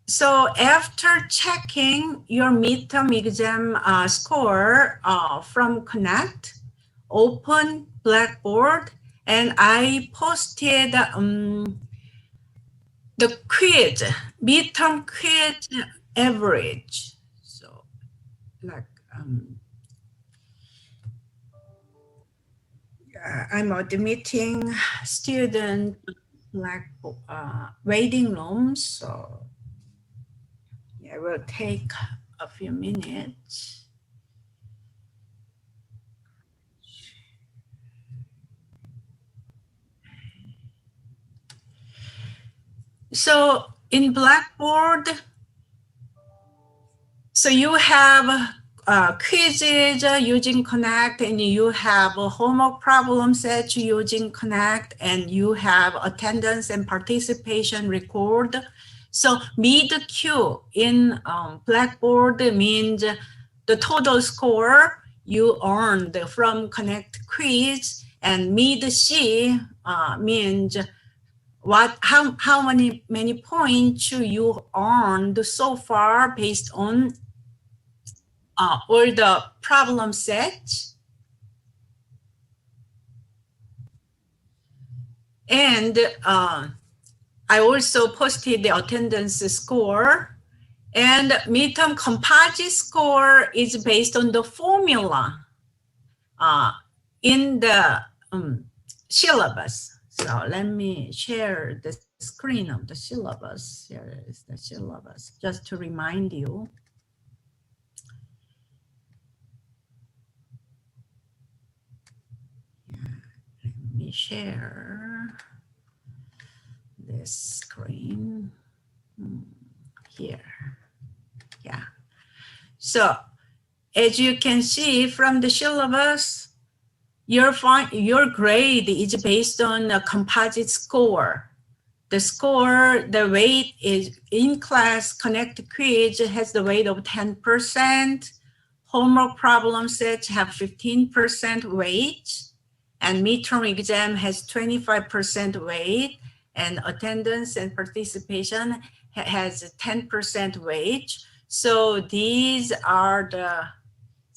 So after checking your midterm exam score from Connect, open Blackboard, and I posted the quiz, midterm quiz average. So like I'm admitting student like waiting rooms, so it will take a few minutes. So in Blackboard, so you have quizzes using Connect, and you have a homework problem set using Connect, and you have attendance and participation record. So mid-Q in Blackboard means the total score you earned from Connect quiz, and mid-C means how many points you earned so far based on all the problem sets. And I also posted the attendance score, and midterm composite score is based on the formula in the syllabus. So let me share the screen of the syllabus. Here is the syllabus, just to remind you. Let me share this screen here. Yeah. So as you can see from the syllabus, your grade is based on a composite score. The score, the weight is in class Connect quiz has the weight of 10%. Homework problem sets have 15% weight, and midterm exam has 25% weight, and attendance and participation has 10% weight. So these are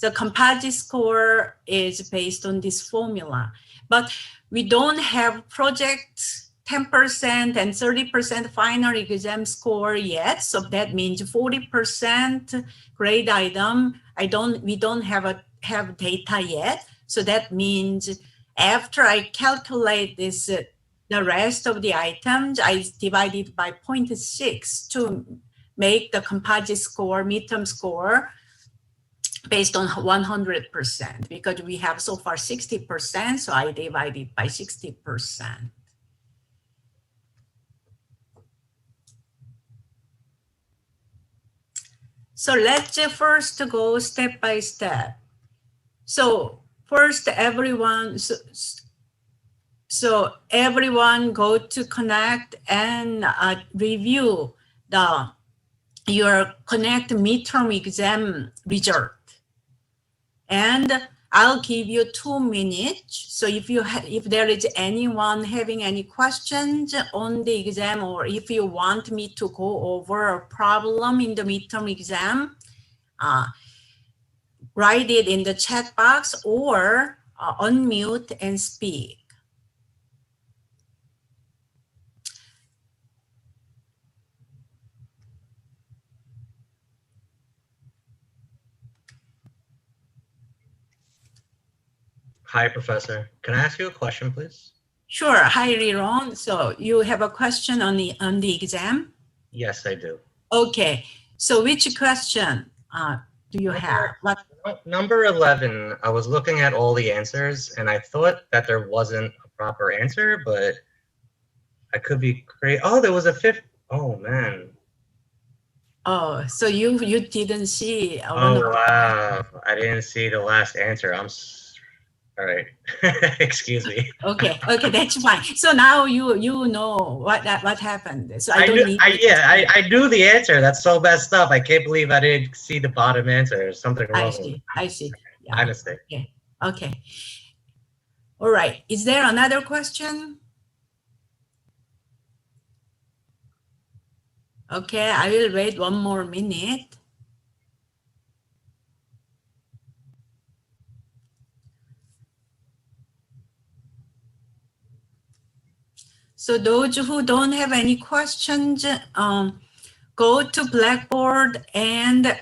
the composite score is based on this formula, but we don't have project 10% and 30% final exam score yet. So that means 40% grade item. We don't have data yet. So that means after I calculate this, the rest of the items, I divide it by 0.6 to make the composite score, midterm score, based on 100%, because we have so far 60%, so I divide it by 60%. So let's first go step by step. So first, everyone, so everyone go to Connect and review your Connect midterm exam result. And I'll give you 2 minutes. So if there is anyone having any questions on the exam, or if you want me to go over a problem in the midterm exam, write it in the chat box or unmute and speak. Hi, Professor. Can I ask you a question, please? Sure. Hi, Riron. So you have a question on the exam? Yes, I do. Okay. So which question do you have? What? Number 11, I was looking at all the answers, and I thought that there wasn't a proper answer, but I could be crazy. Oh, there was a fifth. Oh, man. Oh, so you didn't see. Oh, wow. I didn't see the last answer. All right. Excuse me. Okay, that's fine. So now you know what happened. So I knew the answer. That's so messed up. I can't believe I didn't see the bottom answer. There's something wrong. I see. Yeah. My mistake. Okay. All right. Is there another question? Okay, I will wait one more minute. So those who don't have any questions, go to Blackboard and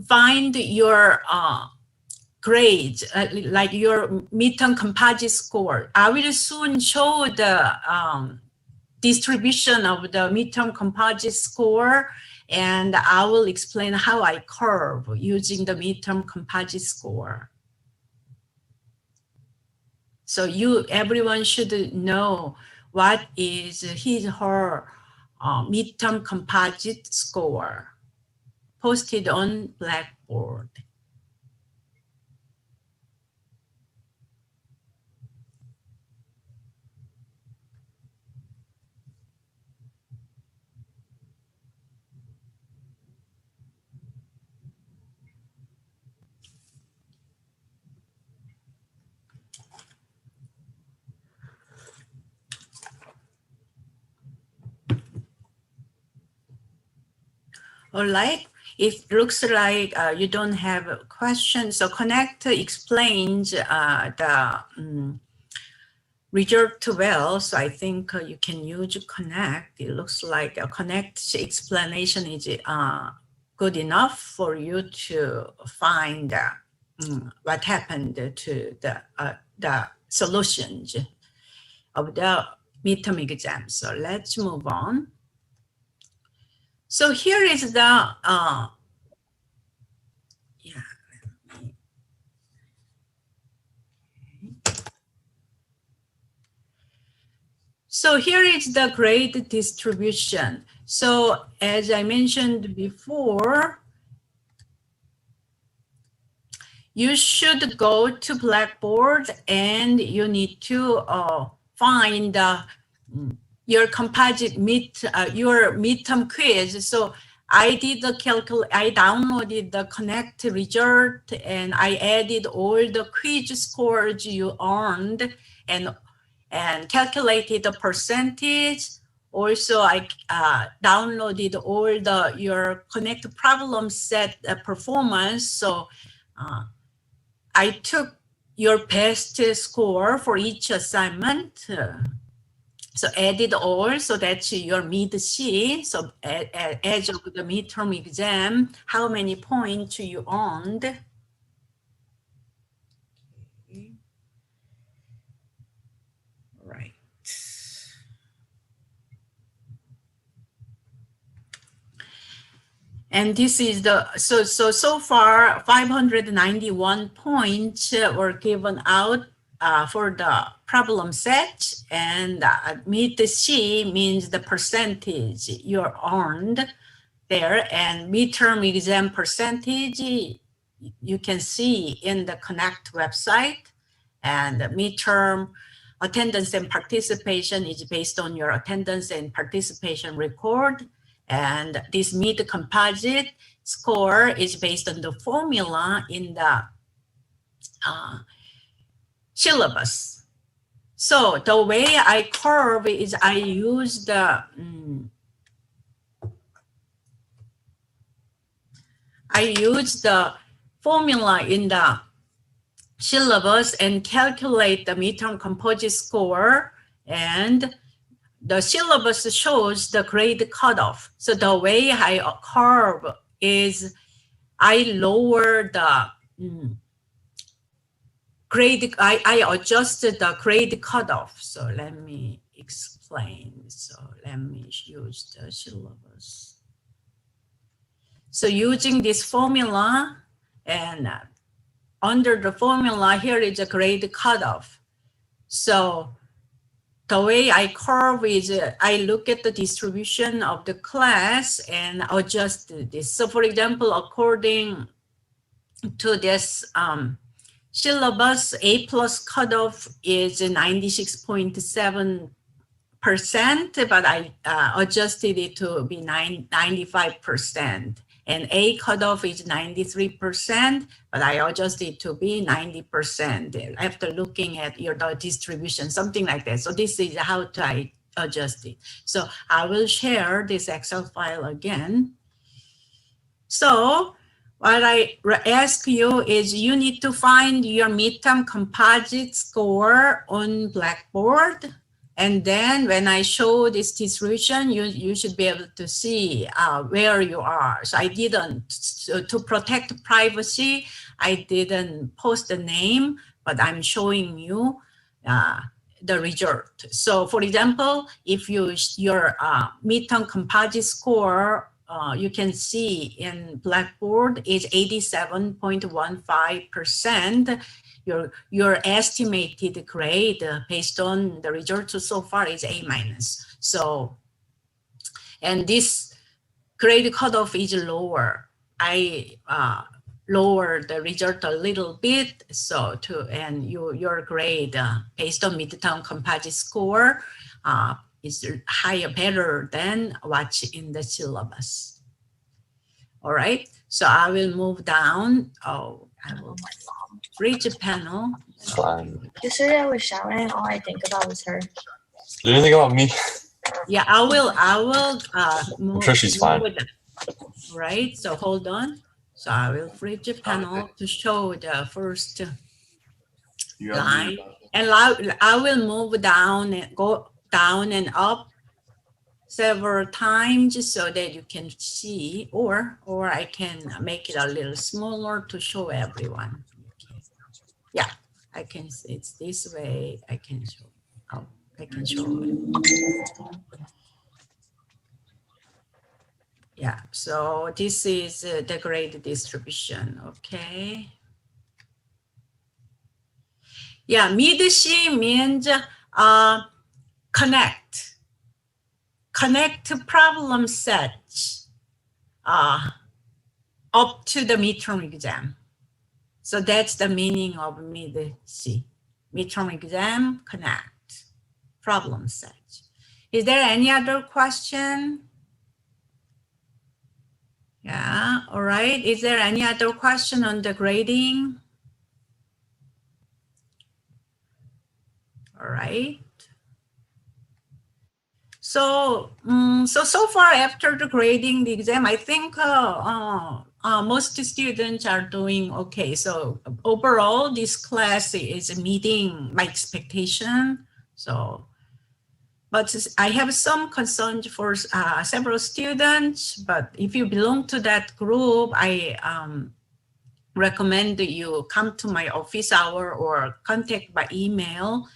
find your grades, like your midterm composite score. I will soon show the distribution of the midterm composite score, and I will explain how I curve using the midterm composite score. So everyone should know what is his or her midterm composite score posted on Blackboard. All right. It looks like you don't have questions. So Connect explains the result well. So I think you can use Connect. It looks like a Connect explanation is good enough for you to find what happened to the solutions of the midterm exam. So let's move on. So here is the So here is the grade distribution. So as I mentioned before, you should go to Blackboard and you need to find your composite your midterm quiz. So I did the I downloaded the Connect result and I added all the quiz scores you earned and calculated the percentage. Also, I downloaded all your Connect problem set performance. So I took your best score for each assignment. So added all, so that's your mid-C. So as of the midterm exam, how many points you earned. Right. And this is the, so far 591 points were given out for the problem set, and mid-C means the percentage you earned there, and midterm exam percentage you can see in the Connect website, and midterm attendance and participation is based on your attendance and participation record. And this mid-composite score is based on the formula in the syllabus. So the way I curve is I use the formula in the syllabus and calculate the midterm composite score, and the syllabus shows the grade cutoff. So the way I curve is I lower the grade, I adjusted the grade cutoff. So let me explain. So let me use the syllabus. So using this formula, and under the formula, here is a grade cutoff. So the way I curve is I look at the distribution of the class and adjust this. So for example, according to this syllabus, A+ cutoff is 96.7%, but I adjusted it to be 95%. And A cutoff is 93%, but I adjusted it to be 90% after looking at the distribution, something like that. So this is how I adjust it. So I will share this Excel file again. So what I ask you is you need to find your midterm composite score on Blackboard. And then when I show this distribution, you should be able to see where you are. So I didn't, so to protect privacy, I didn't post the name, but I'm showing you the result. So for example, if your midterm composite score, you can see in Blackboard is 87.15%. Your estimated grade based on the results so far is A-. So, and this grade cutoff is lower. I lower the result a little bit, so and your grade based on midterm composite score is higher, better than what's in the syllabus. All right, so I will move down. Oh, I will reach a panel. Fine. Yesterday I was shouting, all I think about was her. You didn't think about me? Yeah, I will move. I'm sure she's fine. Right, so hold on. So I will reach a panel to show the first line. And I will move down and go down and up several times so that you can see, or I can make it a little smaller to show everyone. Yeah, I can see it's this way. I can show. Oh, I can show it. Yeah, so this is the grade distribution. Okay. Yeah, mid-C means connect problem sets up to the midterm exam. So that's the meaning of mid-C. Midterm exam, connect problem set. Is there any other question? Yeah, all right. Is there any other question on the grading? All right. So, so far after the grading the exam, I think most students are doing okay. So overall, this class is meeting my expectation. So, but I have some concerns for several students. But if you belong to that group, I recommend you come to my office hour or contact by email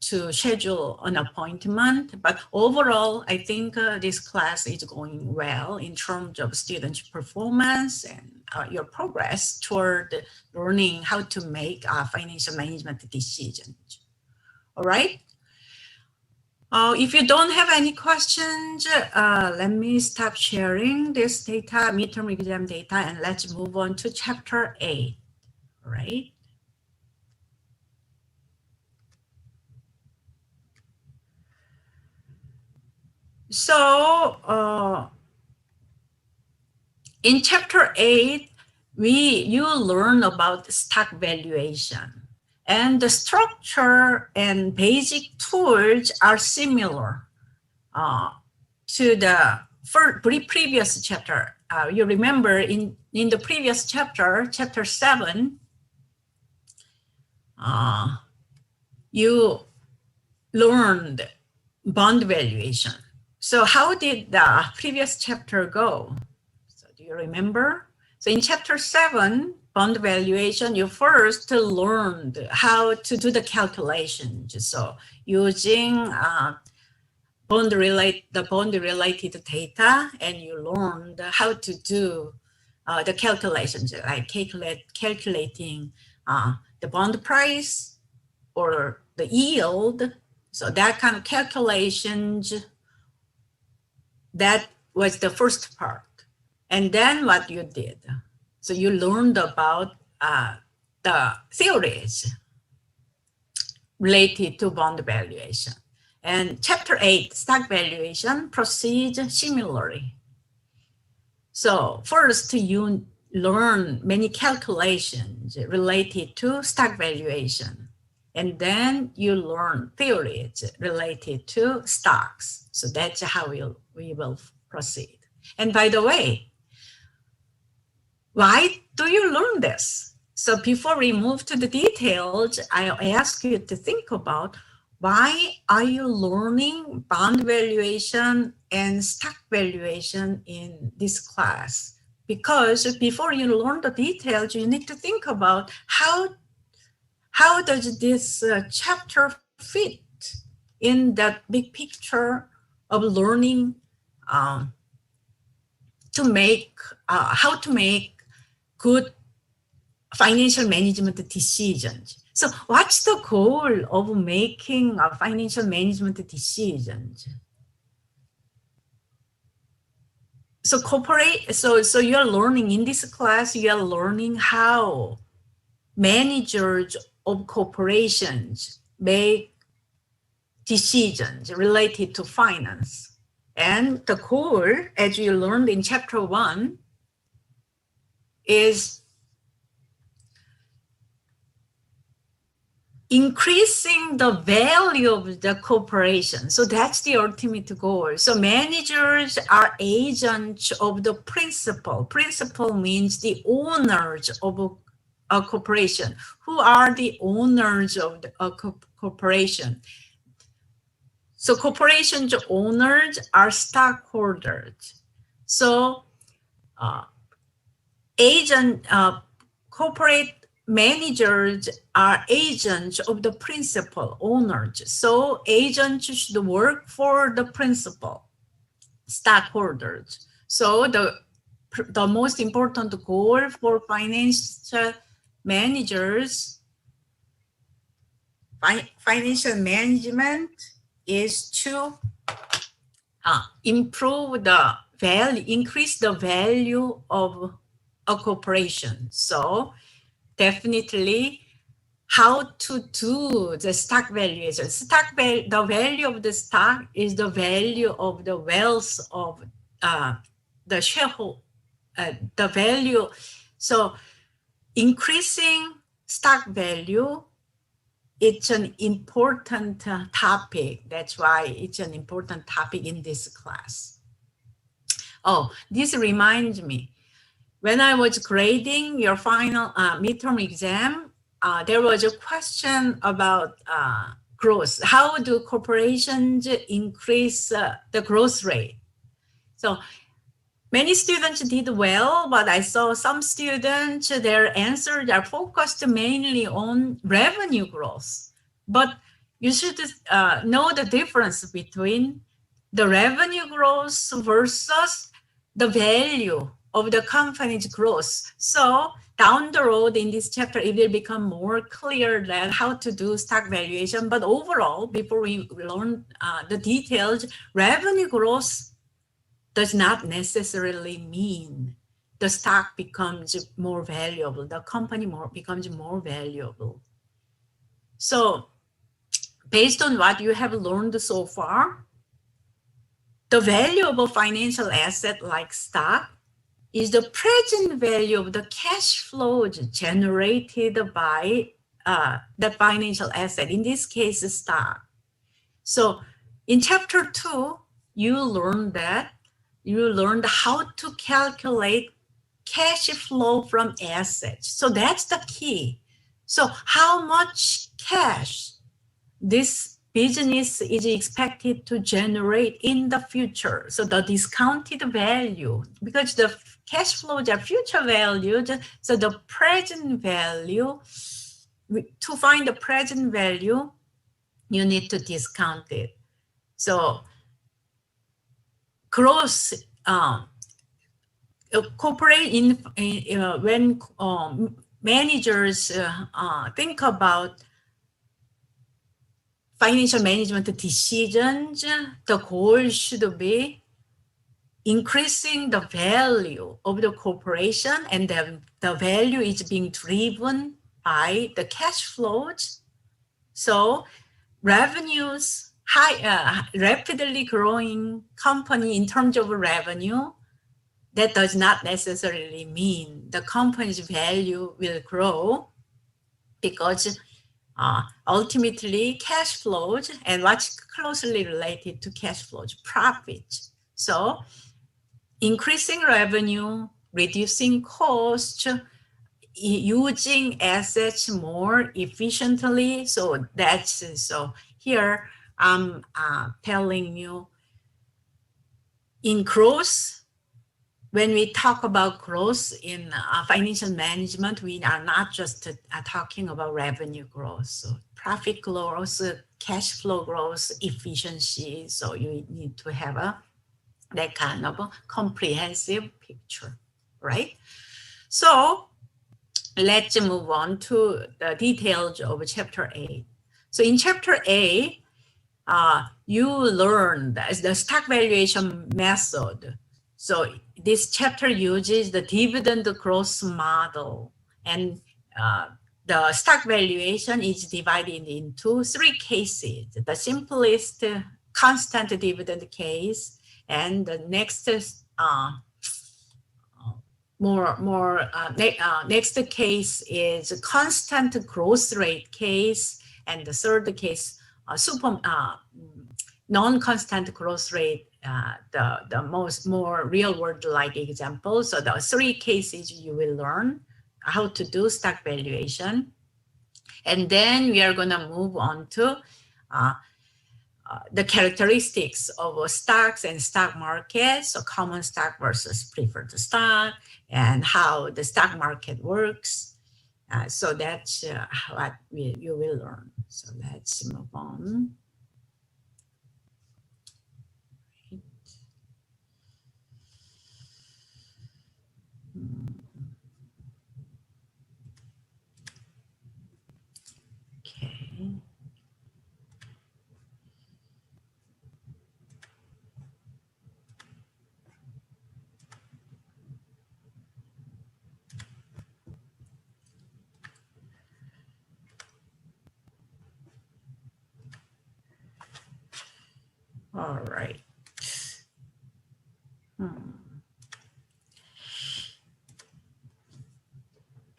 to schedule an appointment. But overall, I think this class is going well in terms of student performance and your progress toward learning how to make financial management decisions. All right. If you don't have any questions, let me stop sharing this data, midterm exam data, and let's move on to chapter 8. All right. So in chapter 8, you learn about stock valuation, and the structure and basic tools are similar to the previous chapter. You remember in the previous chapter, chapter 7, you learned bond valuation. So how did the previous chapter go? So do you remember? So in chapter 7, bond valuation, you first learned how to do the calculations. So using the bond-related data, and you learned how to do the calculations, like calculating the bond price or the yield. So that kind of calculations, that was the first part. And then what you did, so you learned about the theories related to bond valuation. And chapter 8, stock valuation, proceeds similarly. So first you learn many calculations related to stock valuation. and then you learn theories related to stocks. So that's how we will proceed. And by the way, why do you learn this? So before we move to the details, I'll ask you to think about why are you learning bond valuation and stock valuation in this class? Because before you learn the details, you need to think about how does this chapter fit in that big picture of learning to make how to make good financial management decisions. So what's the goal of making a financial management decisions? So so you're learning in this class, you're learning how managers of corporations make decisions related to finance. And the goal, as you learned in chapter 1, is increasing the value of the corporation. So that's the ultimate goal. So managers are agents of the principal. Principal means the owners of a corporation. Who are the owners of a corporation? So corporations owners are stockholders. So corporate managers are agents of the principal owners. So agents should work for the principal stockholders. So the most important goal for financial managers, financial management, is to improve the value, increase the value of a corporation. So definitely how to do the stock valuation. The value of the stock is the value of the wealth of the shareholder, the value. So increasing stock value, it's an important topic. That's why it's an important topic in this class. Oh, this reminds me. When I was grading your final midterm exam, there was a question about growth. How do corporations increase the growth rate? So many students did well, but I saw some students, their answers are focused mainly on revenue growth. But you should know the difference between the revenue growth versus the value of the company's growth. So down the road in this chapter, it will become more clear that how to do stock valuation. But overall, before we learn the details, revenue growth does not necessarily mean the stock becomes more valuable, the company becomes more valuable. So based on what you have learned so far, the value of a financial asset like stock is the present value of the cash flows generated by the financial asset, in this case, stock. So in chapter 2, you learned how to calculate cash flow from assets. So that's the key. So how much cash this business is expected to generate in the future. So the discounted value, because the cash flows are future valued, so the present value, to find the present value, you need to discount it. So gross corporate when managers think about financial management decisions, the goal should be increasing the value of the corporation, and then the value is being driven by the cash flows. So revenues, rapidly growing company in terms of revenue, that does not necessarily mean the company's value will grow, because ultimately cash flows, and what's closely related to cash flows, profits. So increasing revenue, reducing cost, using assets more efficiently. So that's, so here I'm telling you in growth, when we talk about growth in financial management, we are not just talking about revenue growth. So profit growth, cash flow growth, efficiency. So you need to have that kind of a comprehensive picture, right? So let's move on to the details of chapter 8. So in chapter 8, you learn the stock valuation method. So this chapter uses the dividend growth model, and the stock valuation is divided into 3 cases. The simplest constant dividend case, and the next next case is constant growth rate case, and the third case non-constant growth rate, the more real world like example. So the 3 cases you will learn how to do stock valuation, and then we are gonna move on to the characteristics of stocks and stock market, so common stock versus preferred stock, and how the stock market works. So that's what you will learn. So let's move on. Okay. All right.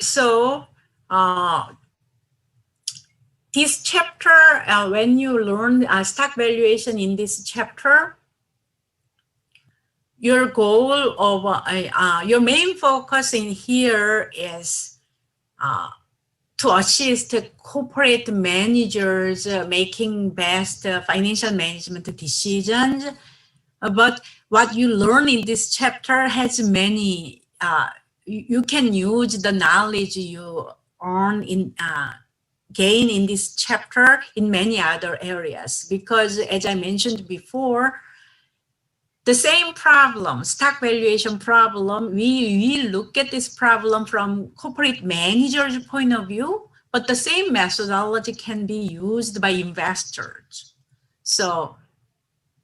So this chapter, when you learn stock valuation in this chapter, your goal of your main focus in here is to assist corporate managers making best financial management decisions. But what you learn in this chapter has many, you can use the knowledge you earn in gain in this chapter in many other areas, because as I mentioned before, the same problem, stock valuation problem, we look at this problem from corporate manager's point of view, but the same methodology can be used by investors. So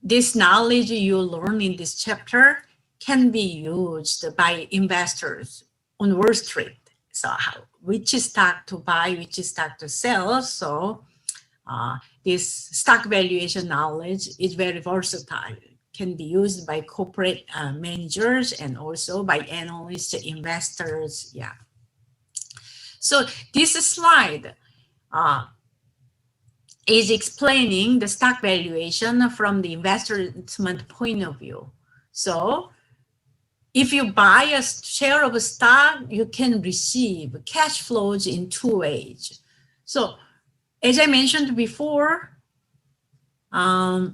this knowledge you learn in this chapter can be used by investors on Wall Street. So which stock to buy, which stock to sell. So this stock valuation knowledge is very versatile. Can be used by corporate managers and also by analysts, investors. Yeah. So this slide is explaining the stock valuation from the investment point of view. So if you buy a share of a stock, you can receive cash flows in 2 ways. So as I mentioned before, all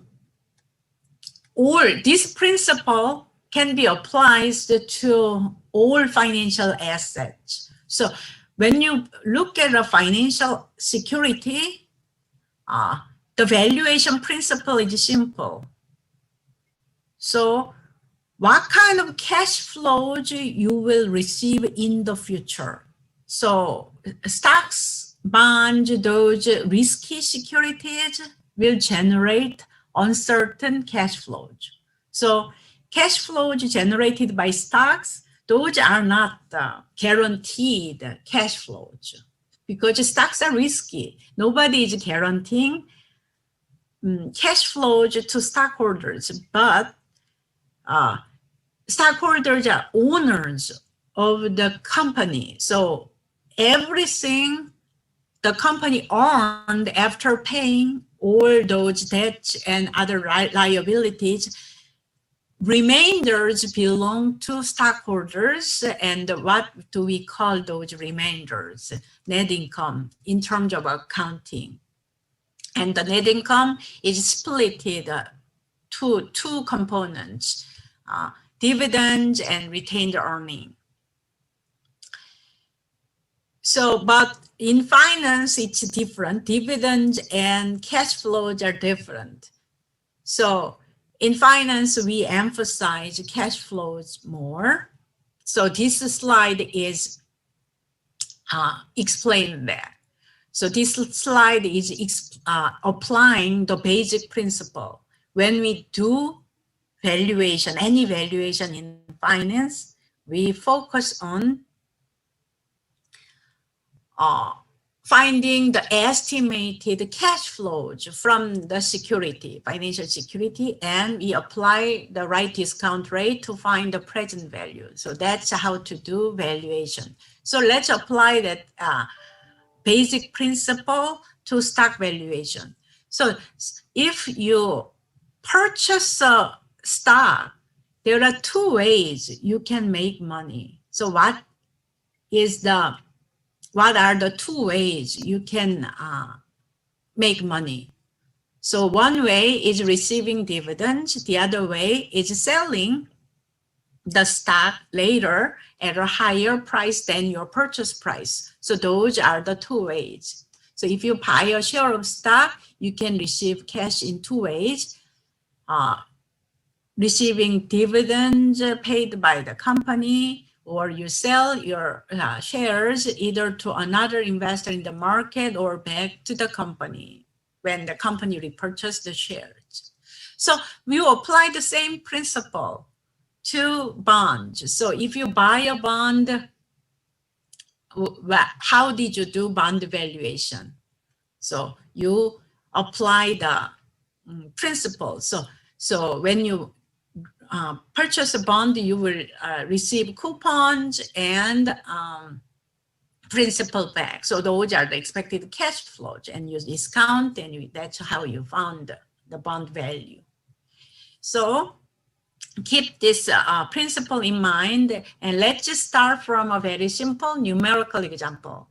this principle can be applied to all financial assets. So when you look at a financial security, the valuation principle is simple. So what kind of cash flows you will receive in the future? So stocks, bonds, those risky securities will generate uncertain cash flows. So cash flows generated by stocks, those are not guaranteed cash flows, because stocks are risky. Nobody is guaranteeing cash flows to stockholders, but stockholders are owners of the company. So everything the company earned after paying all those debts and other liabilities, remainders belong to stockholders. And what do we call those remainders? Net income in terms of accounting. And the net income is split to two components, dividends and retained earning. So, but in finance, it's different. Dividends and cash flows are different. So in finance, we emphasize cash flows more. So this slide is explaining that. So this slide is applying the basic principle. When we do valuation, any valuation in finance, we focus on finding the estimated cash flows from the security, financial security, and we apply the right discount rate to find the present value. So that's how to do valuation. So let's apply that basic principle to stock valuation. So if you purchase a stock, there are two ways you can make money. So what are the two ways you can make money? So one way is receiving dividends. The other way is selling the stock later at a higher price than your purchase price. So those are the two ways. So if you buy a share of stock, you can receive cash in two ways. Receiving dividends paid by the company, or you sell your shares either to another investor in the market or back to the company when the company repurchased the shares. So we will apply the same principle to bonds. So if you buy a bond, how did you do bond valuation? So you apply the principle. So when you purchase a bond, you will receive coupons and principal back. So those are the expected cash flows, and you discount, and that's how you found the bond value. So keep this principle in mind, and let's just start from a very simple numerical example.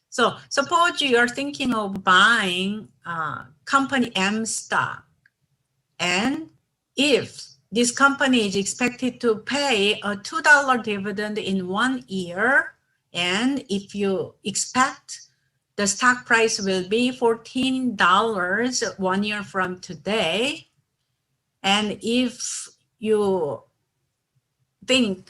So suppose you are thinking of buying company M stock, and if this company is expected to pay a $2 dividend in 1 year, and if you expect the stock price will be $14 1 year from today, and if you think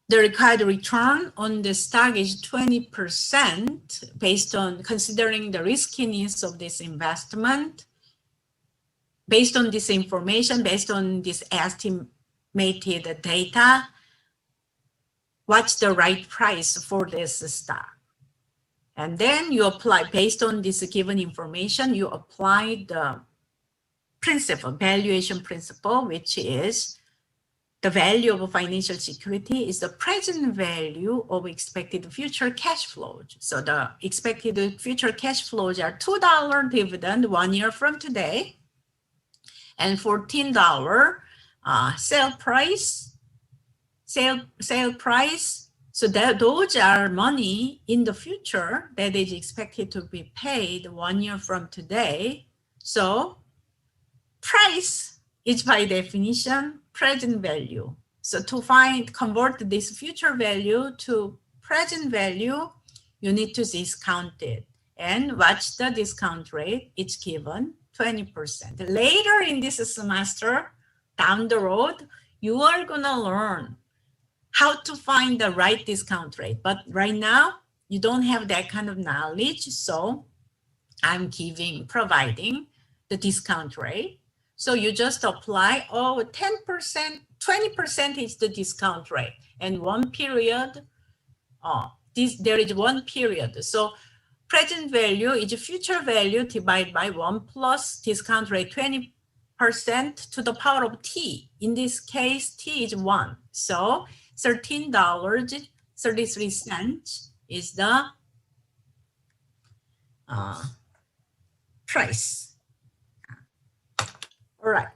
the required return on the stock is 20% based on considering the riskiness of this investment, based on this information, based on this estimated data, what's the right price for this stock? And then you apply, based on this given information, you apply the principle, valuation principle, which is the value of a financial security is the present value of expected future cash flows. So the expected future cash flows are $2 dividend 1 year from today, and $14 sale price. So that those are money in the future that is expected to be paid 1 year from today. So price is by definition present value. So to convert this future value to present value, you need to discount it. And what's the discount rate? It's given 20%. Later in this semester, down the road, you are gonna learn how to find the right discount rate. But right now, you don't have that kind of knowledge. So I'm providing the discount rate. So you just apply, 10%, 20% is the discount rate. And one period, there is one period. So present value is future value divided by 1 plus discount rate 20% to the power of t. In this case, t is 1. So $13.33 is the price. All right.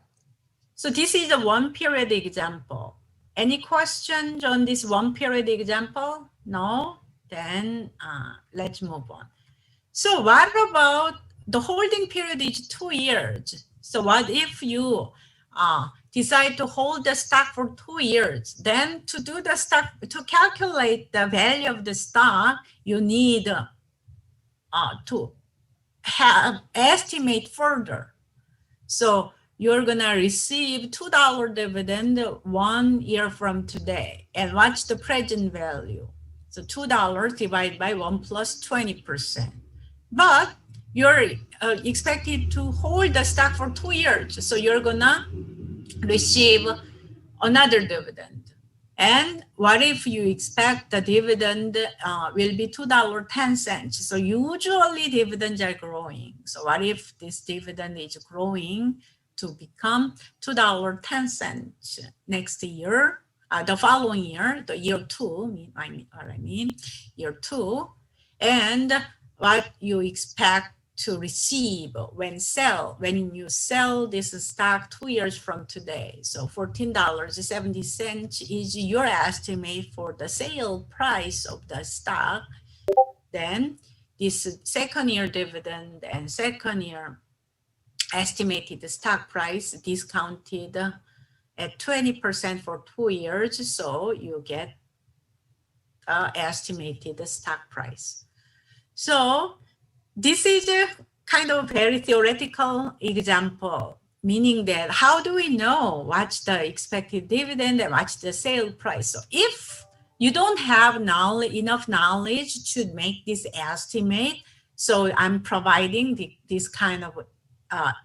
So this is a one period example. Any questions on this one period example? No? Then let's move on. So what about the holding period is 2 years. So what if you decide to hold the stock for 2 years? Then to do the stock, to calculate the value of the stock, you need to have estimate further. So you're gonna receive $2 dividend 1 year from today. And what's the present value? So $2 divided by 1 plus 20%. But you're expected to hold the stock for 2 years. So you're gonna receive another dividend. And what if you expect the dividend will be $2.10? So usually dividends are growing. So what if this dividend is growing to become $2.10 next year, the following year, the year 2, year 2, and what you expect to receive when you sell this stock 2 years from today. So $14.70 is your estimate for the sale price of the stock. Then this second year dividend and second year estimated stock price discounted at 20% for 2 years. So you get estimated stock price. So this is a kind of very theoretical example, meaning that how do we know what's the expected dividend and what's the sale price? So if you don't have enough knowledge to make this estimate, so I'm providing this kind of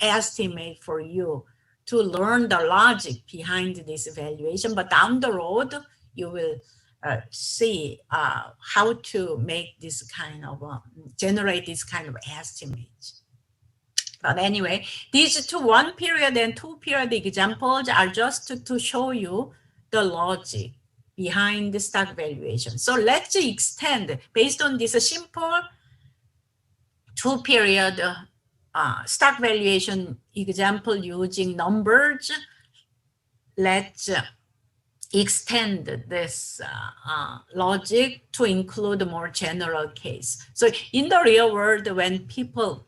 estimate for you to learn the logic behind this evaluation. But down the road, you will see how to make this kind of generate this kind of estimates. But anyway, these two 1 period and 2 period examples are just to show you the logic behind the stock valuation. So let's extend based on this simple 2 period stock valuation example using numbers. Let's extend this logic to include a more general case. So in the real world, when people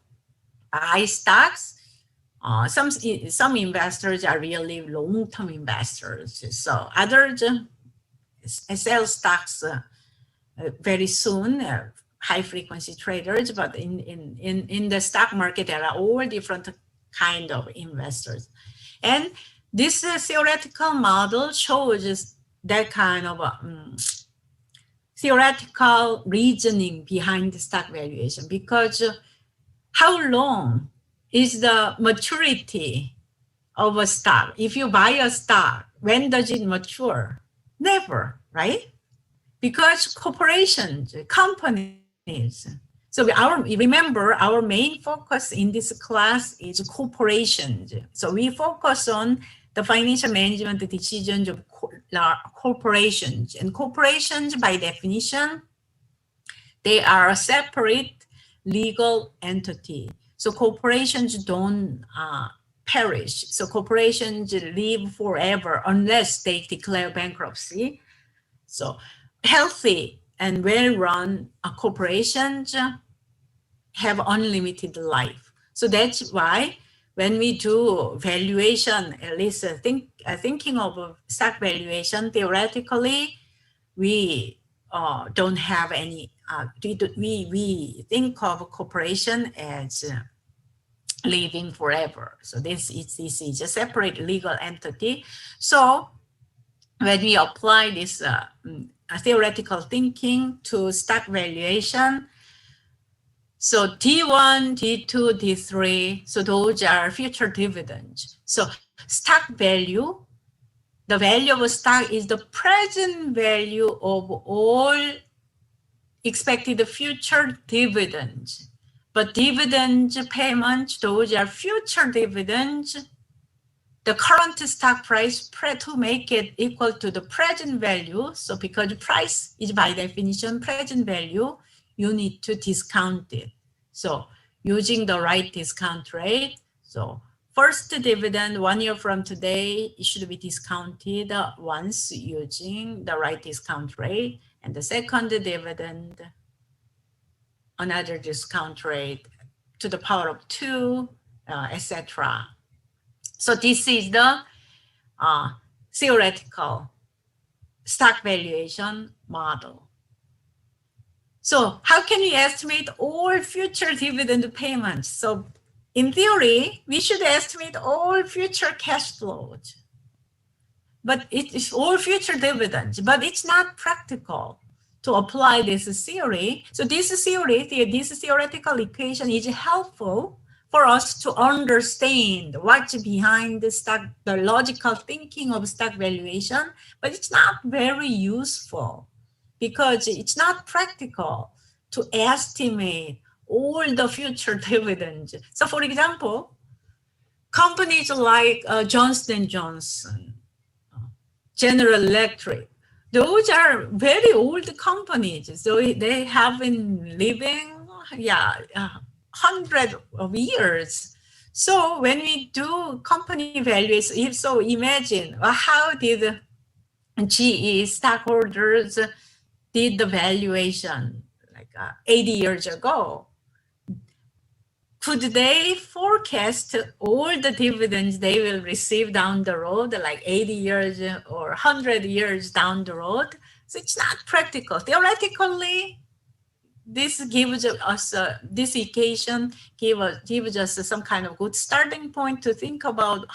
buy stocks, some investors are really long-term investors. So others sell stocks very soon, high-frequency traders. But in the stock market, there are all different kind of investors, and this theoretical model shows that kind of theoretical reasoning behind the stock valuation, because how long is the maturity of a stock? If you buy a stock, when does it mature? Never, right? Because corporations, companies. So remember, our main focus in this class is corporations. So we focus on the financial management decisions of corporations. And corporations, by definition, they are a separate legal entity. So corporations don't perish. So corporations live forever unless they declare bankruptcy. So healthy and well-run corporations have unlimited life. So that's why when we do valuation, at least thinking of stock valuation, theoretically, we don't have any, we think of corporation as living forever. So this is a separate legal entity. So when we apply this theoretical thinking to stock valuation, so D1, D2, D3, so those are future dividends. So stock value, the value of a stock is the present value of all expected future dividends. But dividends payments, those are future dividends. The current stock price to make it equal to the present value. So because price is by definition present value, you need to discount it. So using the right discount rate. So first dividend 1 year from today, it should be discounted once using the right discount rate. And the second dividend, another discount rate to the power of 2, etc. So this is the theoretical stock valuation model. So how can we estimate all future dividend payments? So in theory, we should estimate all future cash flows, but it is all future dividends, but it's not practical to apply this theory. So this theory, this theoretical equation is helpful for us to understand what's behind the logical thinking of stock valuation, but it's not very useful because it's not practical to estimate all the future dividends. So for example, companies like Johnson & Johnson, General Electric, those are very old companies. So they have been living, hundreds of years. So when we do company values, so imagine how did GE stockholders did the valuation like 80 years ago. Could they forecast all the dividends they will receive down the road, like 80 years or 100 years down the road? So it's not practical. Theoretically, this gives us, this equation gives us some kind of good starting point to think about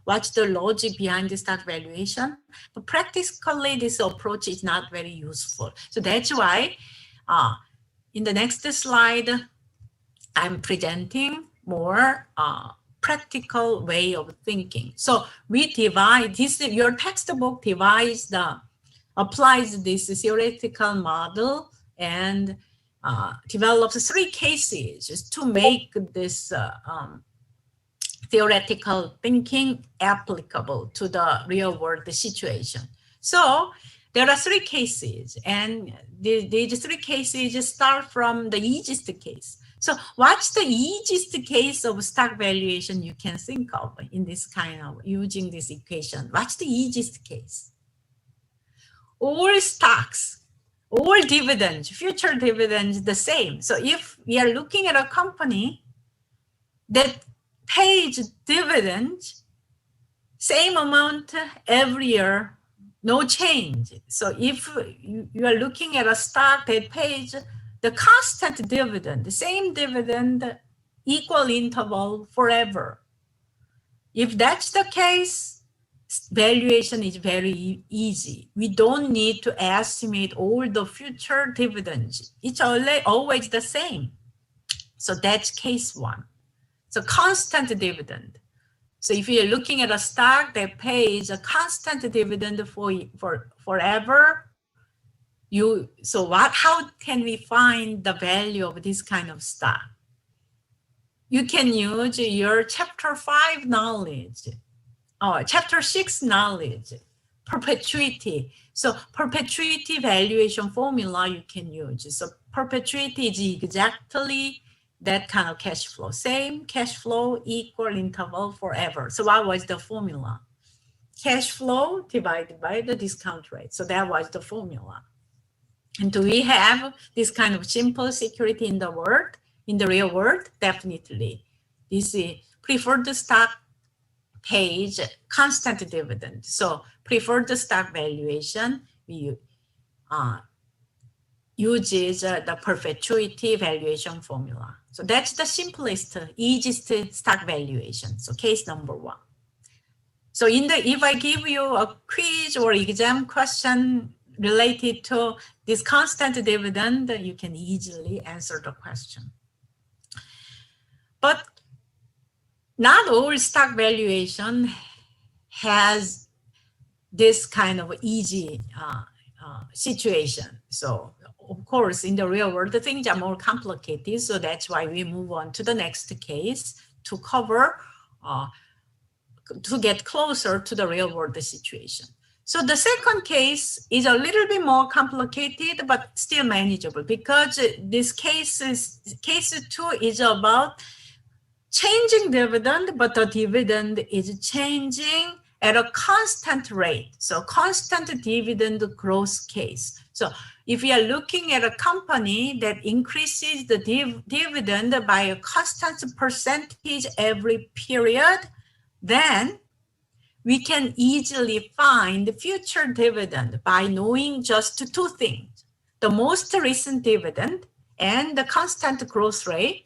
what's the logic behind the stock valuation. But practically, this approach is not very useful. So that's why in the next slide, I'm presenting more practical way of thinking. So we divide this, your textbook applies this theoretical model and develops 3 cases to make this theoretical thinking applicable to the real world situation. So there are 3 cases, and these 3 cases start from the easiest case. So what's the easiest case of stock valuation you can think of in this kind of using this equation? What's the easiest case? All stocks, all dividends, future dividends, the same. So if we are looking at a company that pays dividends, same amount every year, no change. So if you are looking at a stock that pays the constant dividend, the same dividend, equal interval forever. If that's the case, valuation is very easy. We don't need to estimate all the future dividends. It's always the same. So that's case 1. So constant dividend. So if you're looking at a stock that pays a constant dividend for forever, how can we find the value of this kind of stock? You can use your chapter 5 knowledge, chapter 6 knowledge, perpetuity. So perpetuity valuation formula you can use. So perpetuity is exactly that kind of cash flow. Same cash flow, equal interval forever. So what was the formula? Cash flow divided by the discount rate. So that was the formula. And do we have this kind of simple security in the world, in the real world? Definitely. This is preferred stock pays constant dividend. So preferred stock valuation, we uses the perpetuity valuation formula. So that's the simplest, easiest stock valuation. So case number 1. So if I give you a quiz or exam question related to this constant dividend, you can easily answer the question. But not all stock valuation has this kind of easy situation. So of course, in the real world, the things are more complicated. So that's why we move on to the next case to cover, to get closer to the real world situation. So the second case is a little bit more complicated, but still manageable because this case 2 is about changing dividend, but the dividend is changing at a constant rate. So constant dividend growth case. So if you are looking at a company that increases the dividend by a constant percentage every period, then we can easily find the future dividend by knowing just two things: the most recent dividend and the constant growth rate.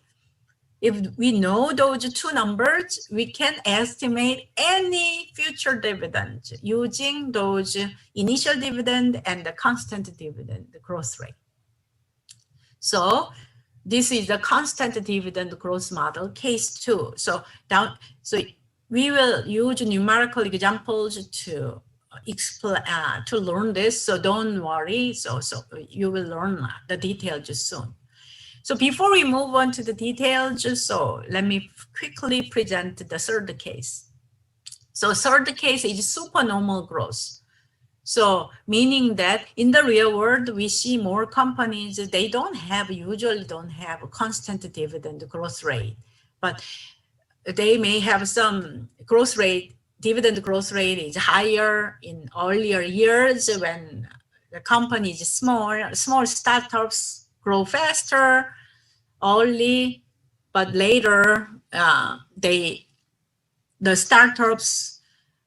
If we know those two numbers, we can estimate any future dividend using those initial dividend and the constant dividend growth rate. So this is the constant dividend growth model, case 2. So we will use numerical examples to explain to learn this. So don't worry. So you will learn the details soon. So before we move on to the details, so let me quickly present the third case. So third case is supernormal growth. So meaning that in the real world, we see more companies, they usually don't have a constant dividend growth rate, but they may have some growth rate, dividend growth rate is higher in earlier years when the company is small startups grow faster early, but later the startups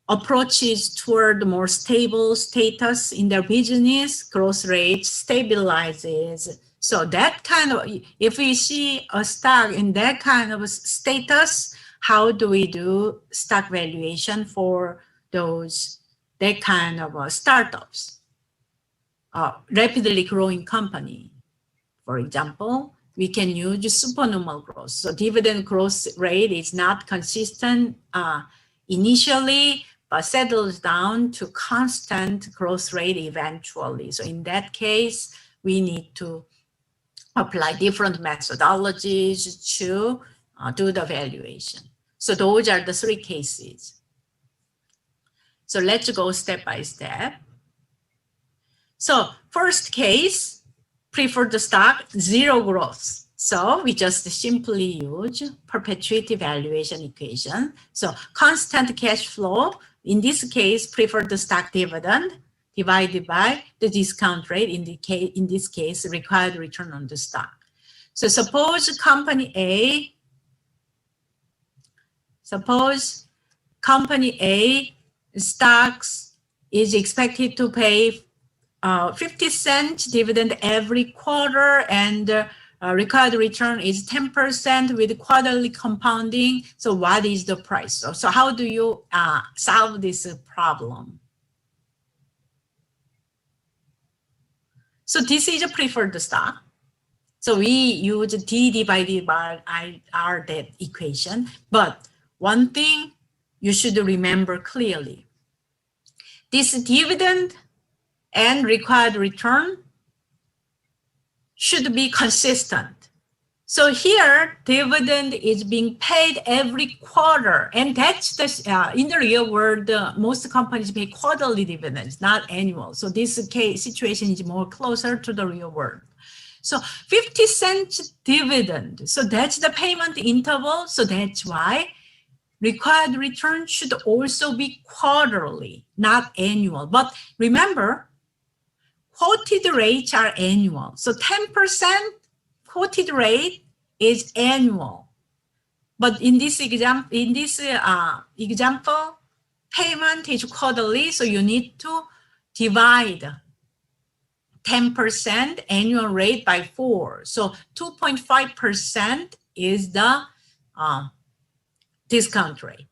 approaches toward more stable status in their business, growth rate stabilizes. So that kind of, if we see a stock in that kind of status, how do we do stock valuation for that kind of startups, rapidly growing company? For example, we can use supernormal growth. So dividend growth rate is not consistent initially, but settles down to constant growth rate eventually. So in that case, we need to apply different methodologies to do the valuation. So those are the three cases. So let's go step by step. So first case, preferred stock, zero growth. So we just simply use perpetuity valuation equation. So constant cash flow, in this case, preferred stock dividend divided by the discount rate, in this case, required return on the stock. So suppose company A stocks is expected to pay 50 cents dividend every quarter, and required return is 10% with quarterly compounding. So what is the price? So how do you solve this problem? So this is a preferred stock. So we use D divided by R, that equation. But one thing you should remember clearly, this dividend and required return should be consistent. So here, dividend is being paid every quarter, and that's the in the real world, most companies pay quarterly dividends, not annual. So this case situation is more closer to the real world. So 50 cents dividend. So that's the payment interval. So that's why required return should also be quarterly, not annual. But remember, quoted rates are annual. So 10% quoted rate is annual. But in this example, payment is quarterly. So you need to divide 10% annual rate by 4. So 2.5% is the discount rate.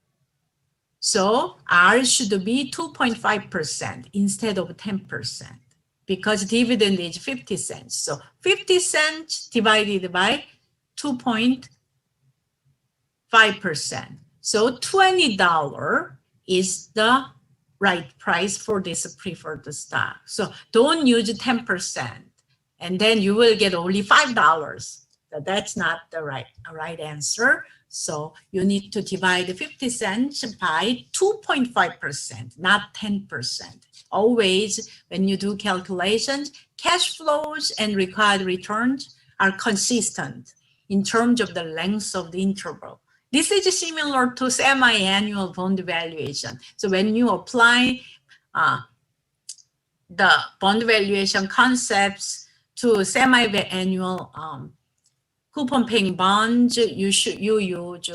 So R should be 2.5% instead of 10%, because dividend is 50 cents. So 50 cents divided by 2.5%. So $20 is the right price for this preferred stock. So don't use 10%, and then you will get only $5. So that's not the right answer. So you need to divide 50 cents by 2.5%, not 10%. always, when you do calculations, cash flows and required returns are consistent in terms of the length of the interval. This is similar to semi-annual bond valuation. So when you apply the bond valuation concepts to semi-annual coupon paying bonds, you use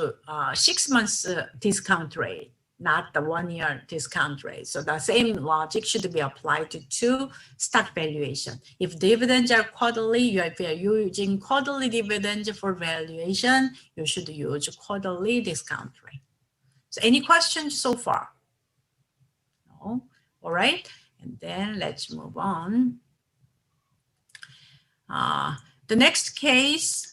6 months discount rate, not the 1 year discount rate. So the same logic should be applied to stock valuation. If dividends are quarterly, if you are using quarterly dividends for valuation, you should use quarterly discount rate. So any questions so far? No? All right. And then let's move on. The next case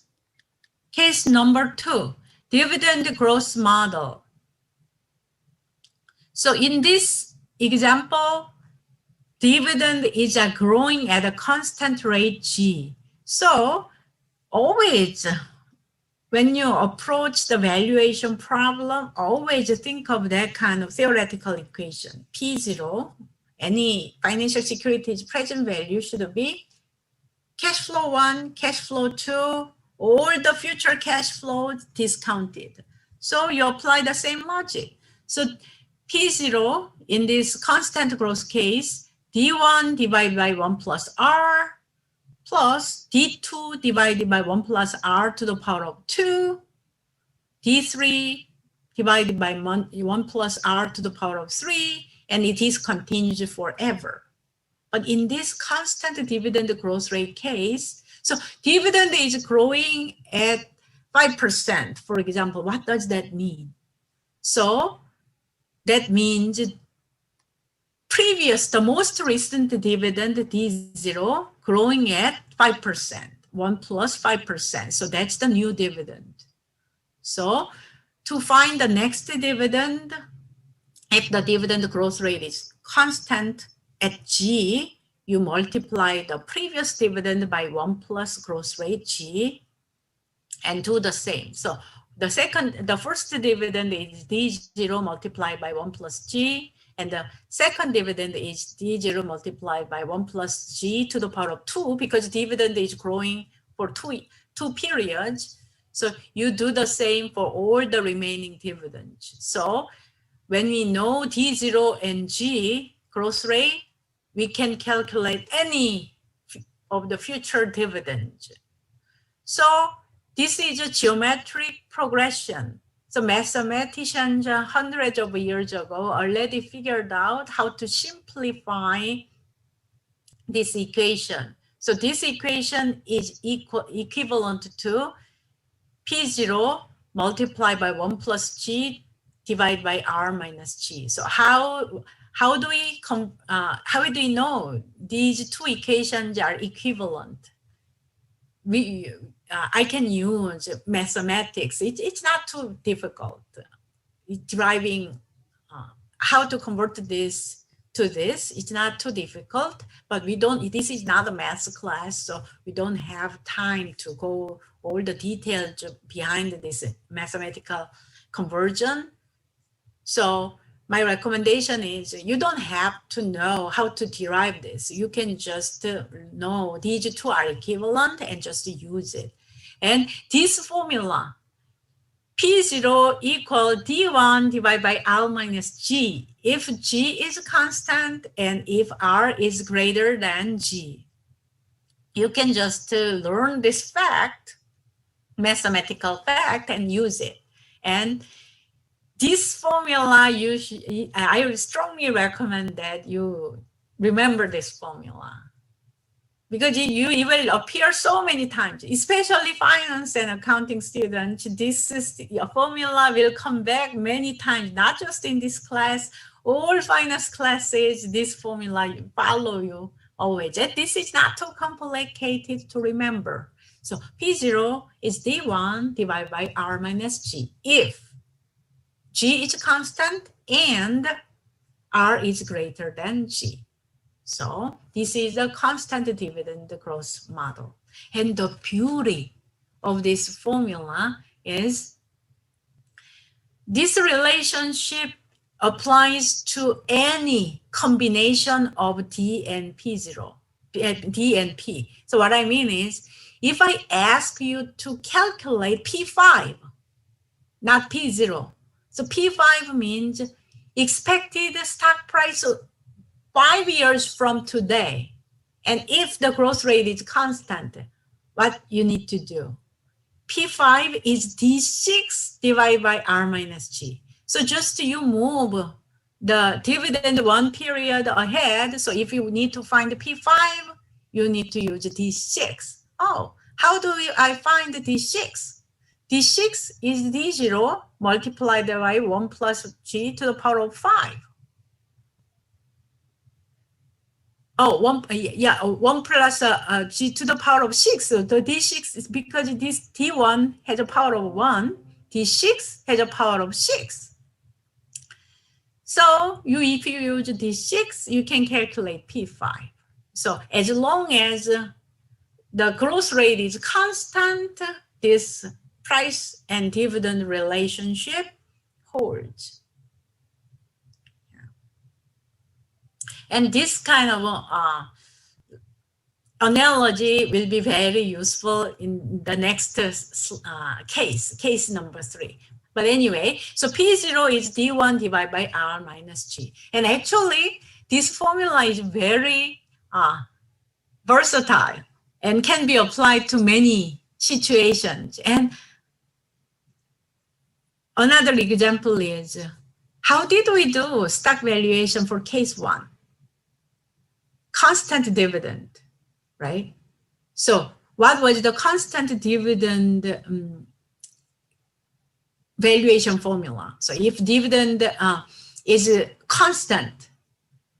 number 2, dividend growth model. So in this example, dividend is growing at a constant rate G. So always, when you approach the valuation problem, always think of that kind of theoretical equation. P0, any financial security's present value should be cash flow 1, cash flow 2, or the future cash flow discounted. So you apply the same logic. So P0 in this constant growth case, D1 divided by 1 plus R plus D2 divided by 1 plus R to the power of 2, D3 divided by 1 plus R to the power of 3, and it is continuous forever. But in this constant dividend growth rate case, so dividend is growing at 5%, for example. What does that mean? So that means the most recent dividend, D0, growing at 5%, 1 plus 5%. So that's the new dividend. So to find the next dividend, if the dividend growth rate is constant at G, you multiply the previous dividend by 1 plus growth rate G and do the same. So the first dividend is D0 multiplied by 1 plus G, and the second dividend is D0 multiplied by 1 plus G to the power of 2, because dividend is growing for two periods. So you do the same for all the remaining dividends. So when we know D0 and G growth rate, we can calculate any of the future dividends. So this is a geometric progression. So mathematicians hundreds of years ago already figured out how to simplify this equation. So this equation is equivalent to P0 multiplied by 1 plus G divided by R minus G. So how do we know these two equations are equivalent? I can use mathematics. It's not too difficult. Deriving how to convert this to this, it's not too difficult, but this is not a math class, so we don't have time to go all the details behind this mathematical conversion. So my recommendation is you don't have to know how to derive this. You can just know these two are equivalent and just use it. And this formula, P0 equal D1 divided by R minus G, if G is constant and if R is greater than G. You can just learn this fact, mathematical fact, and use it. And this formula, I would strongly recommend that you remember this formula, because it will appear so many times, especially finance and accounting students. This formula will come back many times, not just in this class, all finance classes, this formula follow you always. And this is not too complicated to remember. So P0 is D1 divided by R minus G if G is constant and R is greater than G. So this is a constant dividend growth model. And the beauty of this formula is this relationship applies to any combination of D and P0, D and P. So what I mean is, if I ask you to calculate P5, not P0. So P5 means expected stock price 5 years from today. And if the growth rate is constant, what you need to do? P5 is D6 divided by R minus G. So just you move the dividend 1 period ahead. So if you need to find P5, you need to use D6. Oh, how do I find D6? D6 is D0 multiplied by 1 plus G to the power of 5. Oh, 1 plus G to the power of 6. So the D6 is because this D1 has a power of 1, D6 has a power of 6. So if you use D6, you can calculate P5. So as long as the growth rate is constant, this price and dividend relationship holds. And this kind of analogy will be very useful in the next case number 3. But anyway, so P0 is D1 divided by R minus G. And actually, this formula is very versatile and can be applied to many situations. And another example is, how did we do stock valuation for case 1? Constant dividend, right? So what was the constant dividend valuation formula? So if dividend is constant,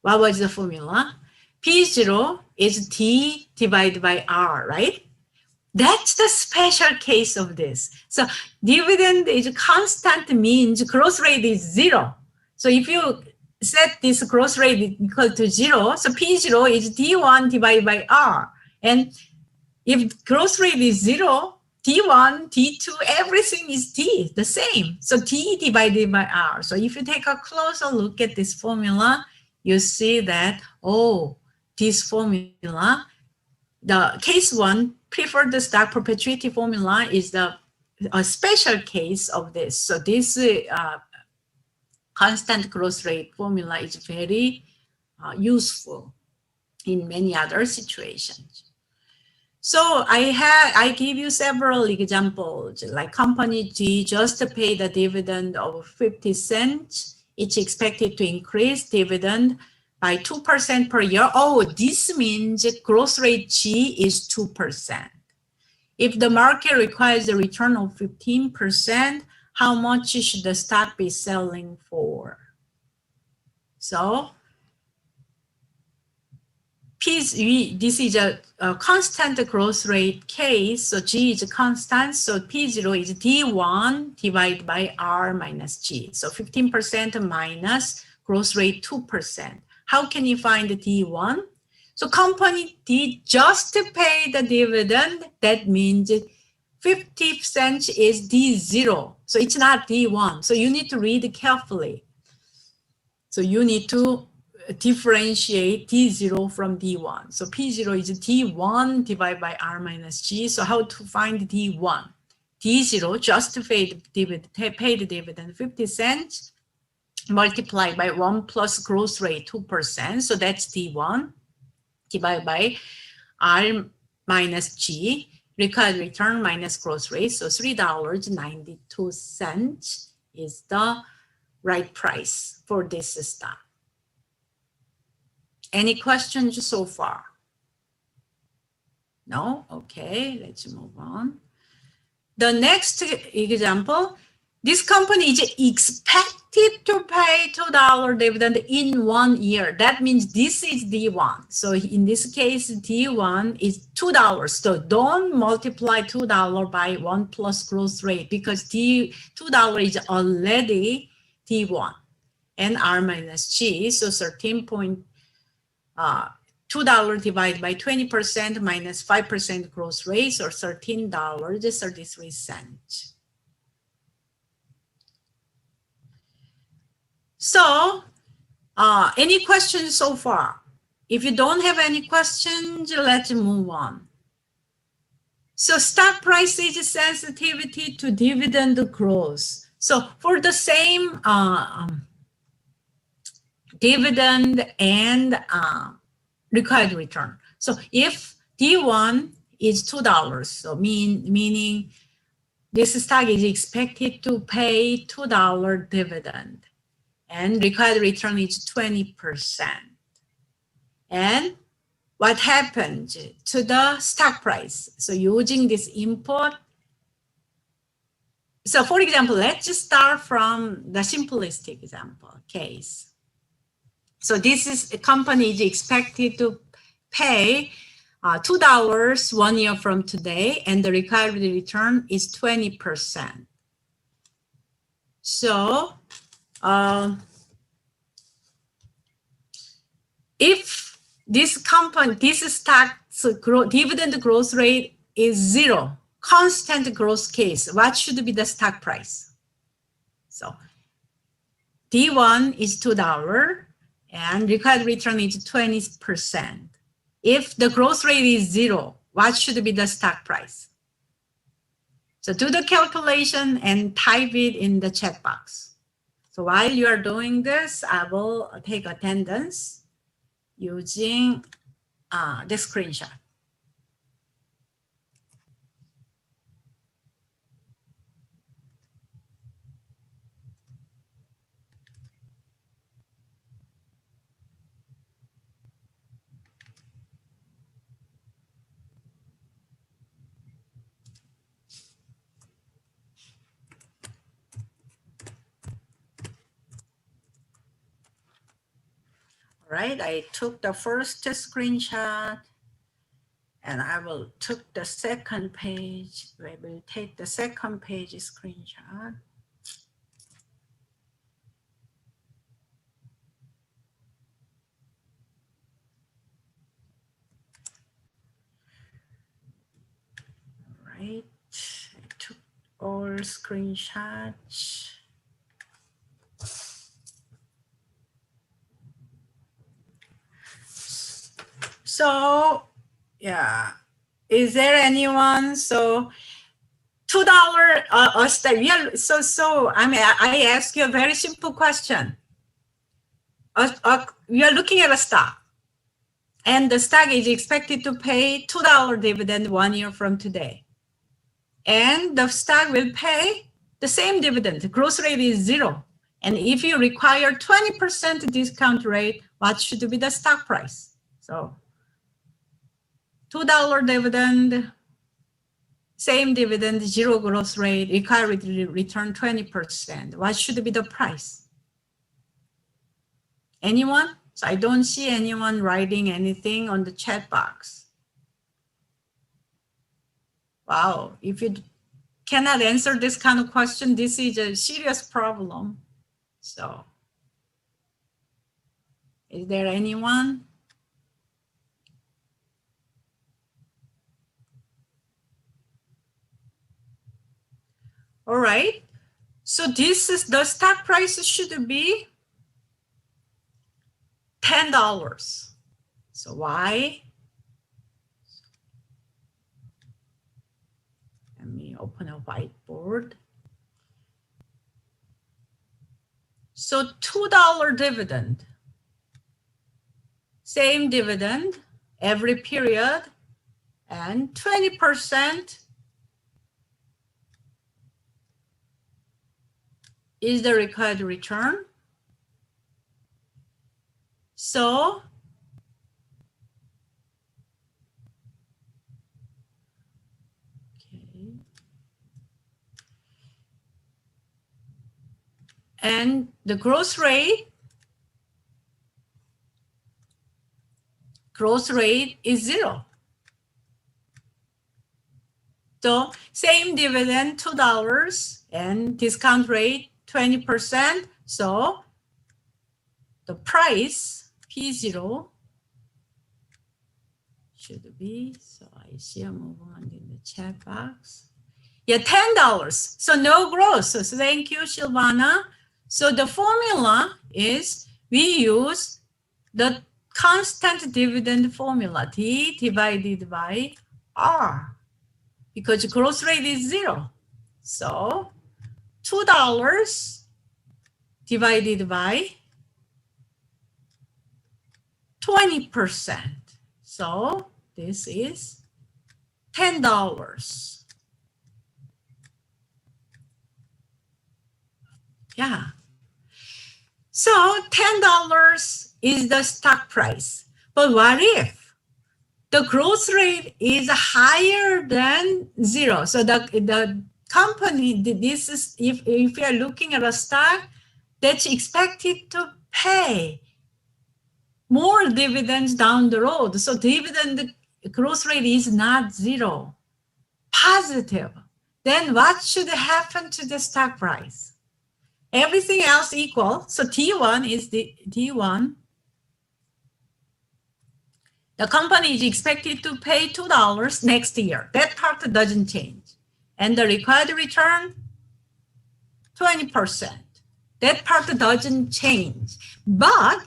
what was the formula? P0 is D divided by R, right? That's the special case of this. So dividend is constant means growth rate is 0. So if you set this growth rate equal to 0, so P0 is D1 divided by R. And if growth rate is 0, D1, D2, everything is D, the same. So D divided by R. So if you take a closer look at this formula, you see that, oh, this formula, the case 1, preferred stock perpetuity formula is a special case of this. So this constant growth rate formula is very useful in many other situations. So I give you several examples, like company G just paid a dividend of 50 cents. It's expected to increase dividend by 2% per year. Oh, this means growth rate G is 2%. If the market requires a return of 15%, how much should the stock be selling for? So this is a constant growth rate case. So G is constant. So P0 is D1 divided by R minus G. So 15% minus growth rate 2%. How can you find the D1? So company D just pay the dividend. That means 50 cents is D0. So it's not D1. So you need to read carefully. So you need to differentiate D0 from D1. So P0 is D1 divided by R minus G. So how to find D1? D0 just paid dividend 50 cents multiplied by 1 plus growth rate 2%. So that's D1 divided by R minus G. Required return minus growth rate. So $3.92 is the right price for this stock. Any questions so far? No? Okay, let's move on. The next example, this company is expected to pay $2 dividend in 1 year. That means this is D1. So in this case, D1 is $2. So don't multiply $2 by 1 plus growth rate because $2 is already D1 and R minus G. So $2 divided by 20% minus 5% growth rate, or $13.33. So any questions so far? If you don't have any questions, let's move on. So stock price is sensitivity to dividend growth. So for the same dividend and required return. So if D1 is $2, so meaning this stock is expected to pay $2 dividend and required return is 20%. And what happened to the stock price? So using this input, so for example, let's just start from the simplistic example case. So this is a company is expected to pay $2 1 year from today, and the required return is 20%. So if this company, this stock's dividend growth rate is 0, constant growth case, what should be the stock price? So D1 is $2 and required return is 20%. If the growth rate is 0, what should be the stock price? So do the calculation and type it in the chat box. So while you are doing this, I will take attendance using the screenshot. All right, I took the first screenshot and I will took the second page. We will take the second page screenshot. All right, I took all screenshots. So, yeah, is there anyone? So, $2 a stock. Yeah, so I mean, I ask you a very simple question. We are looking at a stock, and the stock is expected to pay $2 dividend 1 year from today, and the stock will pay the same dividend. The growth rate is 0, and if you require 20% discount rate, what should be the stock price? So $2 dividend, same dividend, 0 growth rate, required return 20%. What should be the price? Anyone? So I don't see anyone writing anything on the chat box. Wow, if you cannot answer this kind of question, this is a serious problem. So, is there anyone? All right, so this is the stock price should be $10. So why? Let me open a whiteboard. So $2 dividend, same dividend every period, and 20% is the required return. So okay. And the growth rate is 0. So same dividend, $2 and discount rate 20%. So the price P0 should be, so I see a movement in the chat box. Yeah, $10. So no growth. So thank you, Silvana. So the formula is we use the constant dividend formula, D divided by R, because growth rate is 0. So $2 divided by 20%. So this is $10. Yeah. So $10 is the stock price. But what if the growth rate is higher than 0? So the company, this is, if you are looking at a stock that's expected to pay more dividends down the road. So dividend growth rate is not 0, positive. Then what should happen to the stock price? Everything else equal. So T1 is the T1. The company is expected to pay $2 next year. That part doesn't change. And the required return, 20%. That part doesn't change. But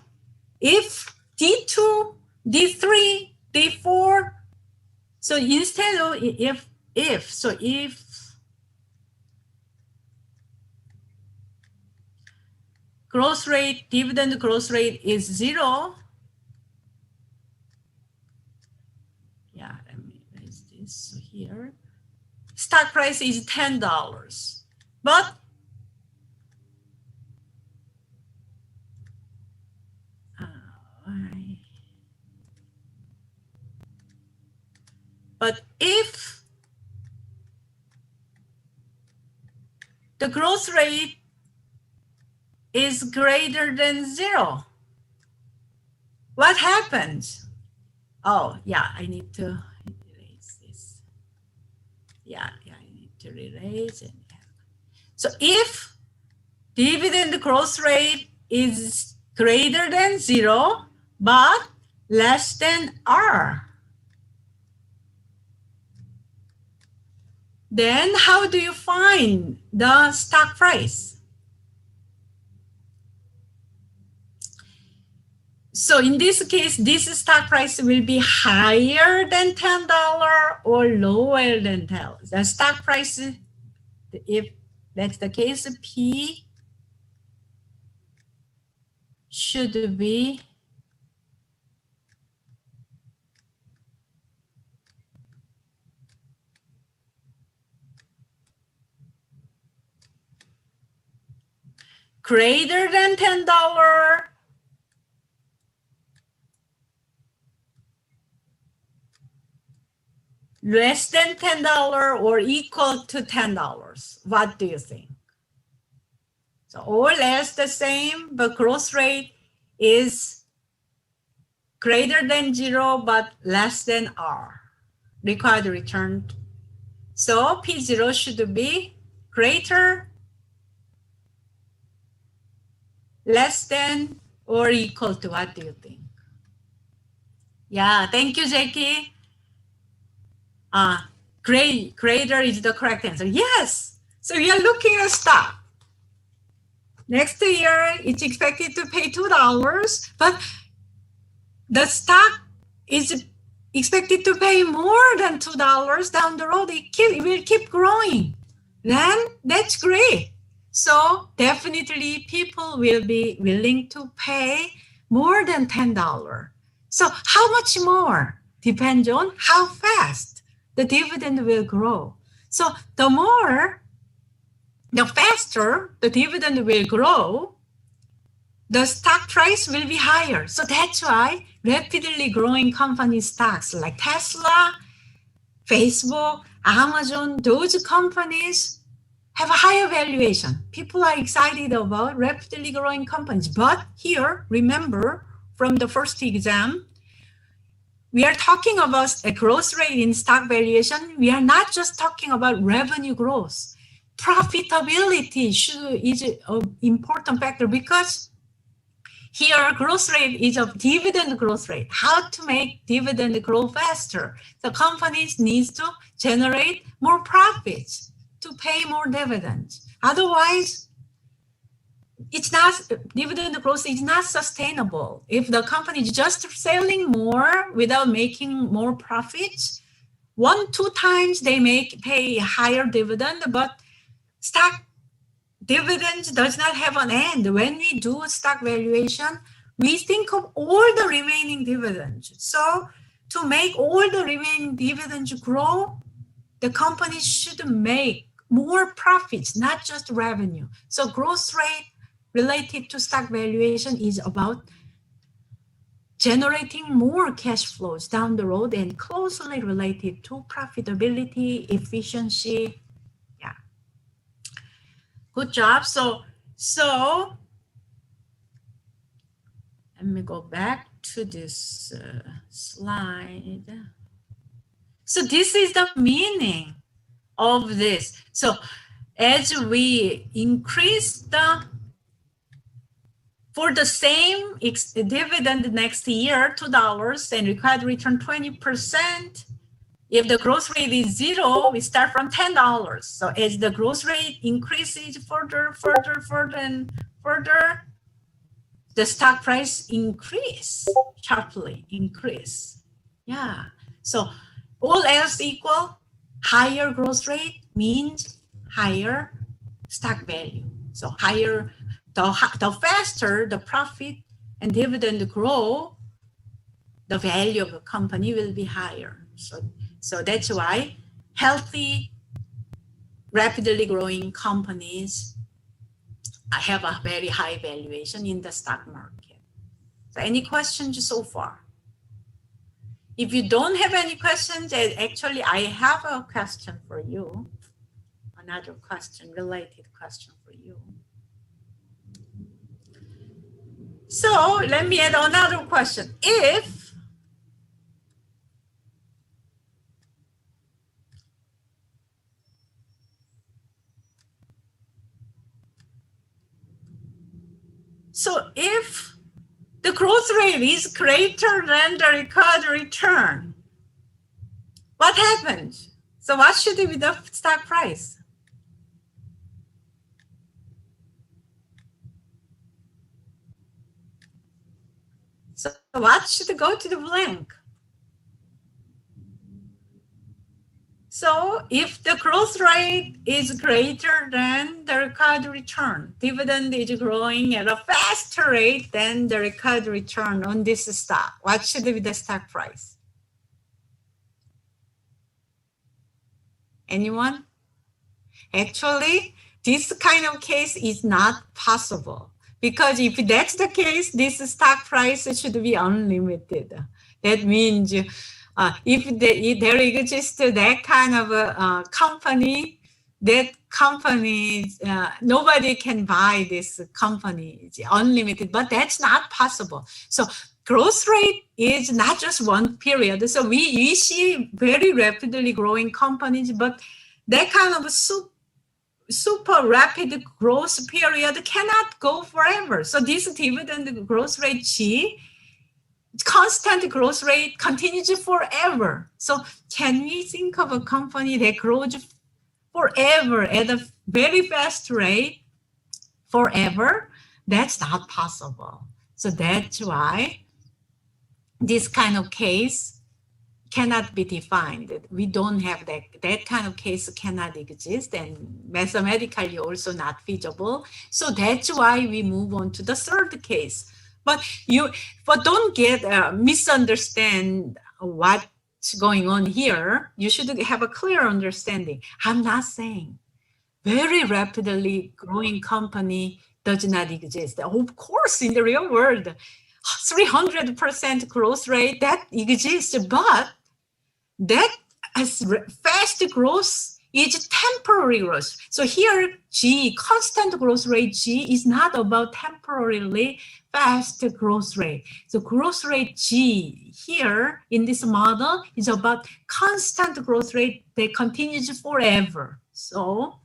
if D2, D3, D4, so instead of if growth rate, dividend growth rate is 0, yeah, let me raise this here. Stock price is $10, but if the growth rate is greater than 0, what happens? Oh, yeah, I need to erase this. Yeah, I need to erase it. So if dividend growth rate is greater than 0, but less than R, then how do you find the stock price? So in this case, this stock price will be higher than $10 or lower than $10. The stock price, if that's the case, P should be greater than $10 less than $10 or equal to $10. What do you think? So or less the same, but growth rate is greater than 0, but less than R, required return. So P0 should be greater, less than, or equal to. What do you think? Yeah, thank you, Jackie. Greater is the correct answer. Yes. So we are looking at stock. Next year, it's expected to pay $2, but the stock is expected to pay more than $2 down the road. It will keep growing. Then that's great. So definitely people will be willing to pay more than $10. So how much more? Depends on how fast the dividend will grow. So the faster the dividend will grow, the stock price will be higher. So that's why rapidly growing company stocks like Tesla, Facebook, Amazon, those companies have a higher valuation. People are excited about rapidly growing companies. But here, remember from the first exam, we are talking about a growth rate in stock valuation. We are not just talking about revenue growth. Profitability is an important factor because here growth rate is a dividend growth rate. How to make dividend grow faster? The companies need to generate more profits to pay more dividends. Otherwise, it's not, dividend growth is not sustainable. If the company is just selling more without making more profits, 1-2 times they pay higher dividend, but stock dividends does not have an end. When we do stock valuation, we think of all the remaining dividends. So to make all the remaining dividends grow, the company should make more profits, not just revenue. So growth rate related to stock valuation is about generating more cash flows down the road and closely related to profitability, efficiency. Yeah. Good job. So let me go back to this slide. So this is the meaning of this. So as we increase for the same dividend next year, $2 and required return 20%, if the growth rate is 0, we start from $10. So as the growth rate increases further, and further, the stock price sharply increase. Yeah. So all else equal, higher growth rate means higher stock value. So higher, the faster the profit and dividend grow, the value of a company will be higher. So that's why healthy, rapidly growing companies have a very high valuation in the stock market. So any questions so far? If you don't have any questions, actually I have a question for you. Another question, related question for you. So let me add another question. If the growth rate is greater than the required return, what happens? So what should be the stock price? So what should go to the blank? So if the growth rate is greater than the required return, dividend is growing at a faster rate than the required return on this stock, what should be the stock price? Anyone? Actually, this kind of case is not possible, because if that's the case, this stock price should be unlimited. That means if there exists that kind of a company, nobody can buy this company. It's unlimited, but that's not possible. So growth rate is not just one period. So we see very rapidly growing companies, but that kind of super rapid growth period cannot go forever. So this dividend growth rate G, constant growth rate continues forever. So can we think of a company that grows forever at a very fast rate forever? That's not possible. So that's why this kind of case cannot be defined. We don't have that kind of case cannot exist, and mathematically also not feasible. So that's why we move on to the third case. But don't misunderstand what's going on here. You should have a clear understanding. I'm not saying very rapidly growing company does not exist. Of course, in the real world, 300% growth rate that exists, but that fast growth is temporary growth. So here, G, constant growth rate G, is not about temporarily fast growth rate. So growth rate G here in this model is about constant growth rate that continues forever. So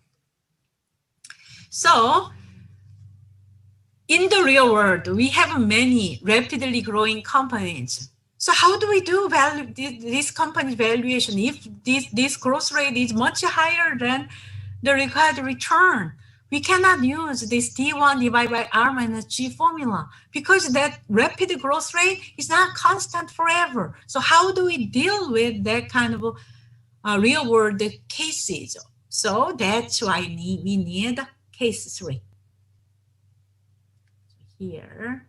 in the real world, we have many rapidly growing companies. So how do we do this company's valuation if this growth rate is much higher than the required return? we cannot use this D1 divided by R minus G formula because that rapid growth rate is not constant forever. So how do we deal with that kind of real world cases? So that's why we need case 3. Here.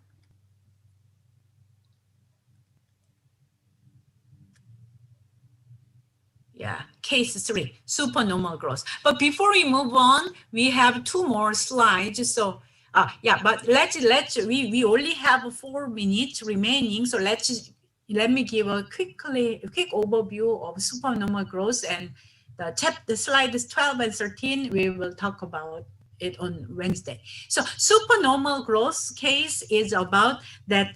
Yeah, case 3, supernormal growth. But before we move on, we have 2 more slides. So yeah, but we only have 4 minutes remaining. So let me give a quick overview of supernormal growth, and the slides 12 and 13 we will talk about it on Wednesday. So supernormal growth case is about that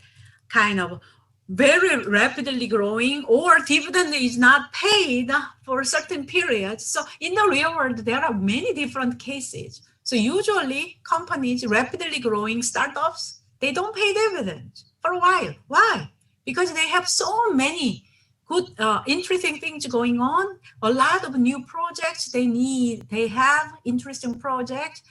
kind of very rapidly growing or dividend is not paid for a certain period. So in the real world, there are many different cases. So usually companies, rapidly growing startups, they don't pay dividends for a while. Why? Because they have so many good, interesting things going on, a lot of new projects they have interesting projects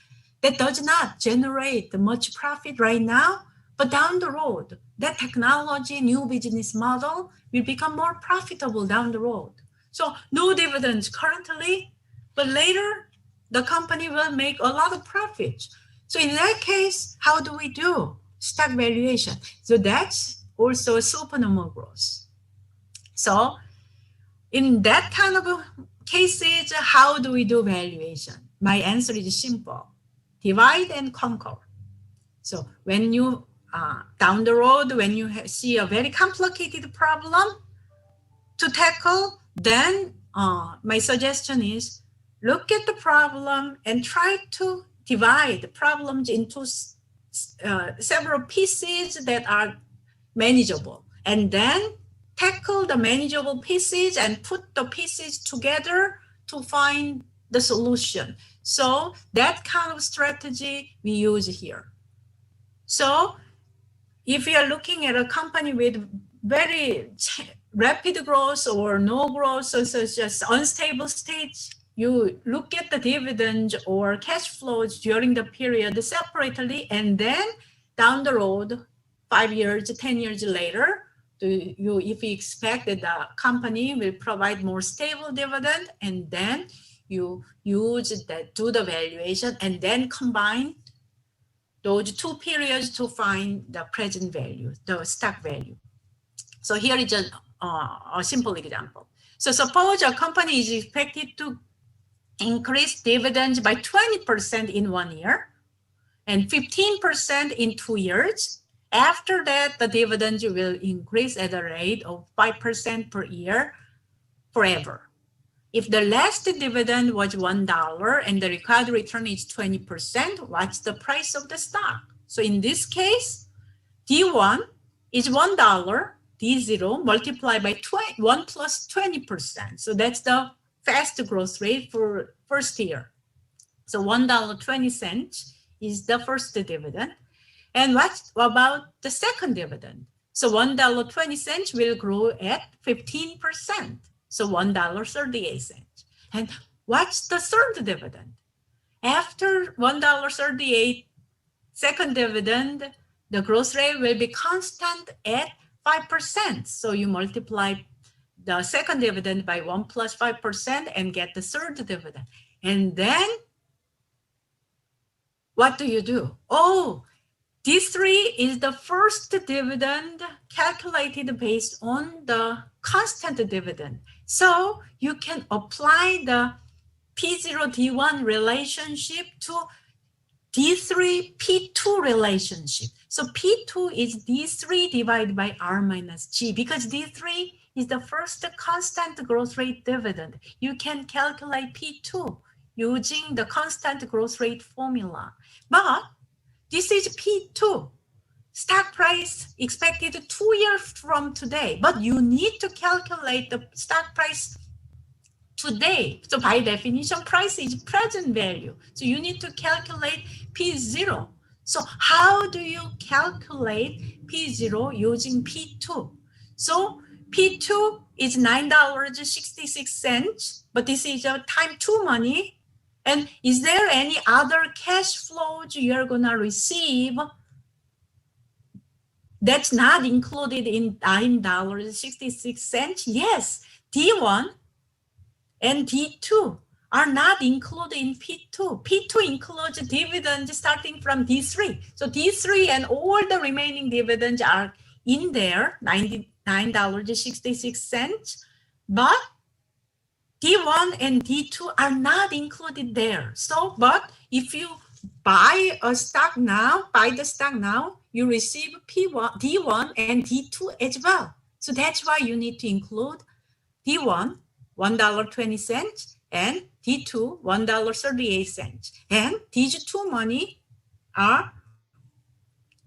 that does not generate much profit right now. But down the road, that technology, new business model will become more profitable down the road. So no dividends currently, but later the company will make a lot of profits. So in that case, how do we do stock valuation? So that's also a supernormal growth. So in that kind of cases, how do we do valuation? My answer is simple: divide and conquer. So when you down the road, when you see a very complicated problem to tackle, then my suggestion is look at the problem and try to divide the problems into several pieces that are manageable, and then tackle the manageable pieces and put the pieces together to find the solution. So that kind of strategy we use here. So if you are looking at a company with very rapid growth or no growth, so just unstable stage, you look at the dividends or cash flows during the period separately, and then down the road, 5 years, 10 years later, if you expect that the company will provide more stable dividend, and then you use that, do the valuation, and then combine those 2 periods to find the present value, the stock value. So here is a simple example. So suppose a company is expected to increase dividends by 20% in 1 year and 15% in 2 years. After that, the dividends will increase at a rate of 5% per year forever. If the last dividend was $1 and the required return is 20%, what's the price of the stock? So in this case, D1 is $1, D0 multiplied by 1 plus 20%. So that's the fast growth rate for first year. So $1.20 is the first dividend. And what about the second dividend? So $1.20 will grow at 15%. So $1.38. And what's the third dividend? After $1.38 second dividend, the growth rate will be constant at 5%. So you multiply the second dividend by 1 plus 5% and get the third dividend. And then what do? Oh, D3 is the first dividend calculated based on the constant dividend. So you can apply the P0 D1 relationship to D3 P2 relationship. So P2 is D3 divided by R minus G, because D3 is the first constant growth rate dividend. You can calculate P2 using the constant growth rate formula. But this is P2, stock price expected 2 years from today, but you need to calculate the stock price today. So by definition, price is present value. So you need to calculate P0. So how do you calculate P0 using P2? So P2 is $9.66, but this is a time 2 money. And is there any other cash flows you're gonna receive that's not included in $9.66? Yes, D1 and D2 are not included in P2. P2 includes dividends starting from D3. So D3 and all the remaining dividends are in there, $99.66, but D1 and D2 are not included there. So, but if you buy the stock now, you receive P1, D1 and D2 as well. So that's why you need to include D1, $1.20, and D2, $1.38. And these two money are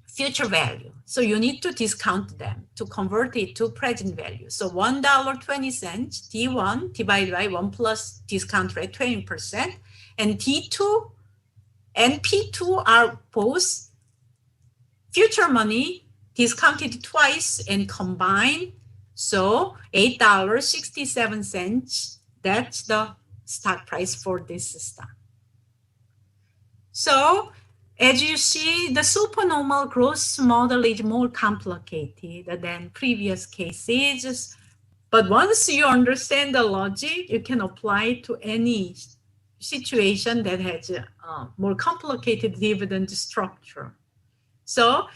future value. So you need to discount them to convert it to present value. So $1.20, D1 divided by 1 plus discount rate 20%, and D2 and P2 are both future money discounted twice and combined. So $8.67, that's the stock price for this stock. So as you see, the supernormal growth model is more complicated than previous cases. But once you understand the logic, you can apply it to any situation that has a more complicated dividend structure. So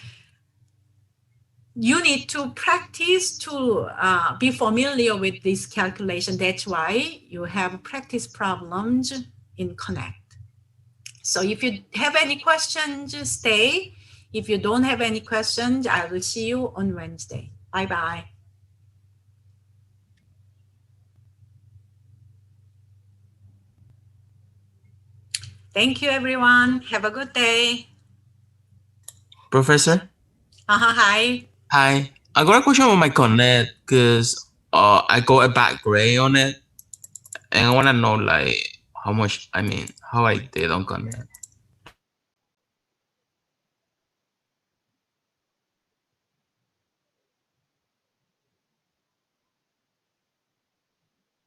you need to practice to be familiar with this calculation. That's why you have practice problems in Connect. So if you have any questions, stay. If you don't have any questions, I will see you on Wednesday. Bye-bye. Thank you, everyone. Have a good day. Professor? Hi. Hi. I got a question on my Connect because I got a bad grade on it. And I want to know like how much, how I did on Connect.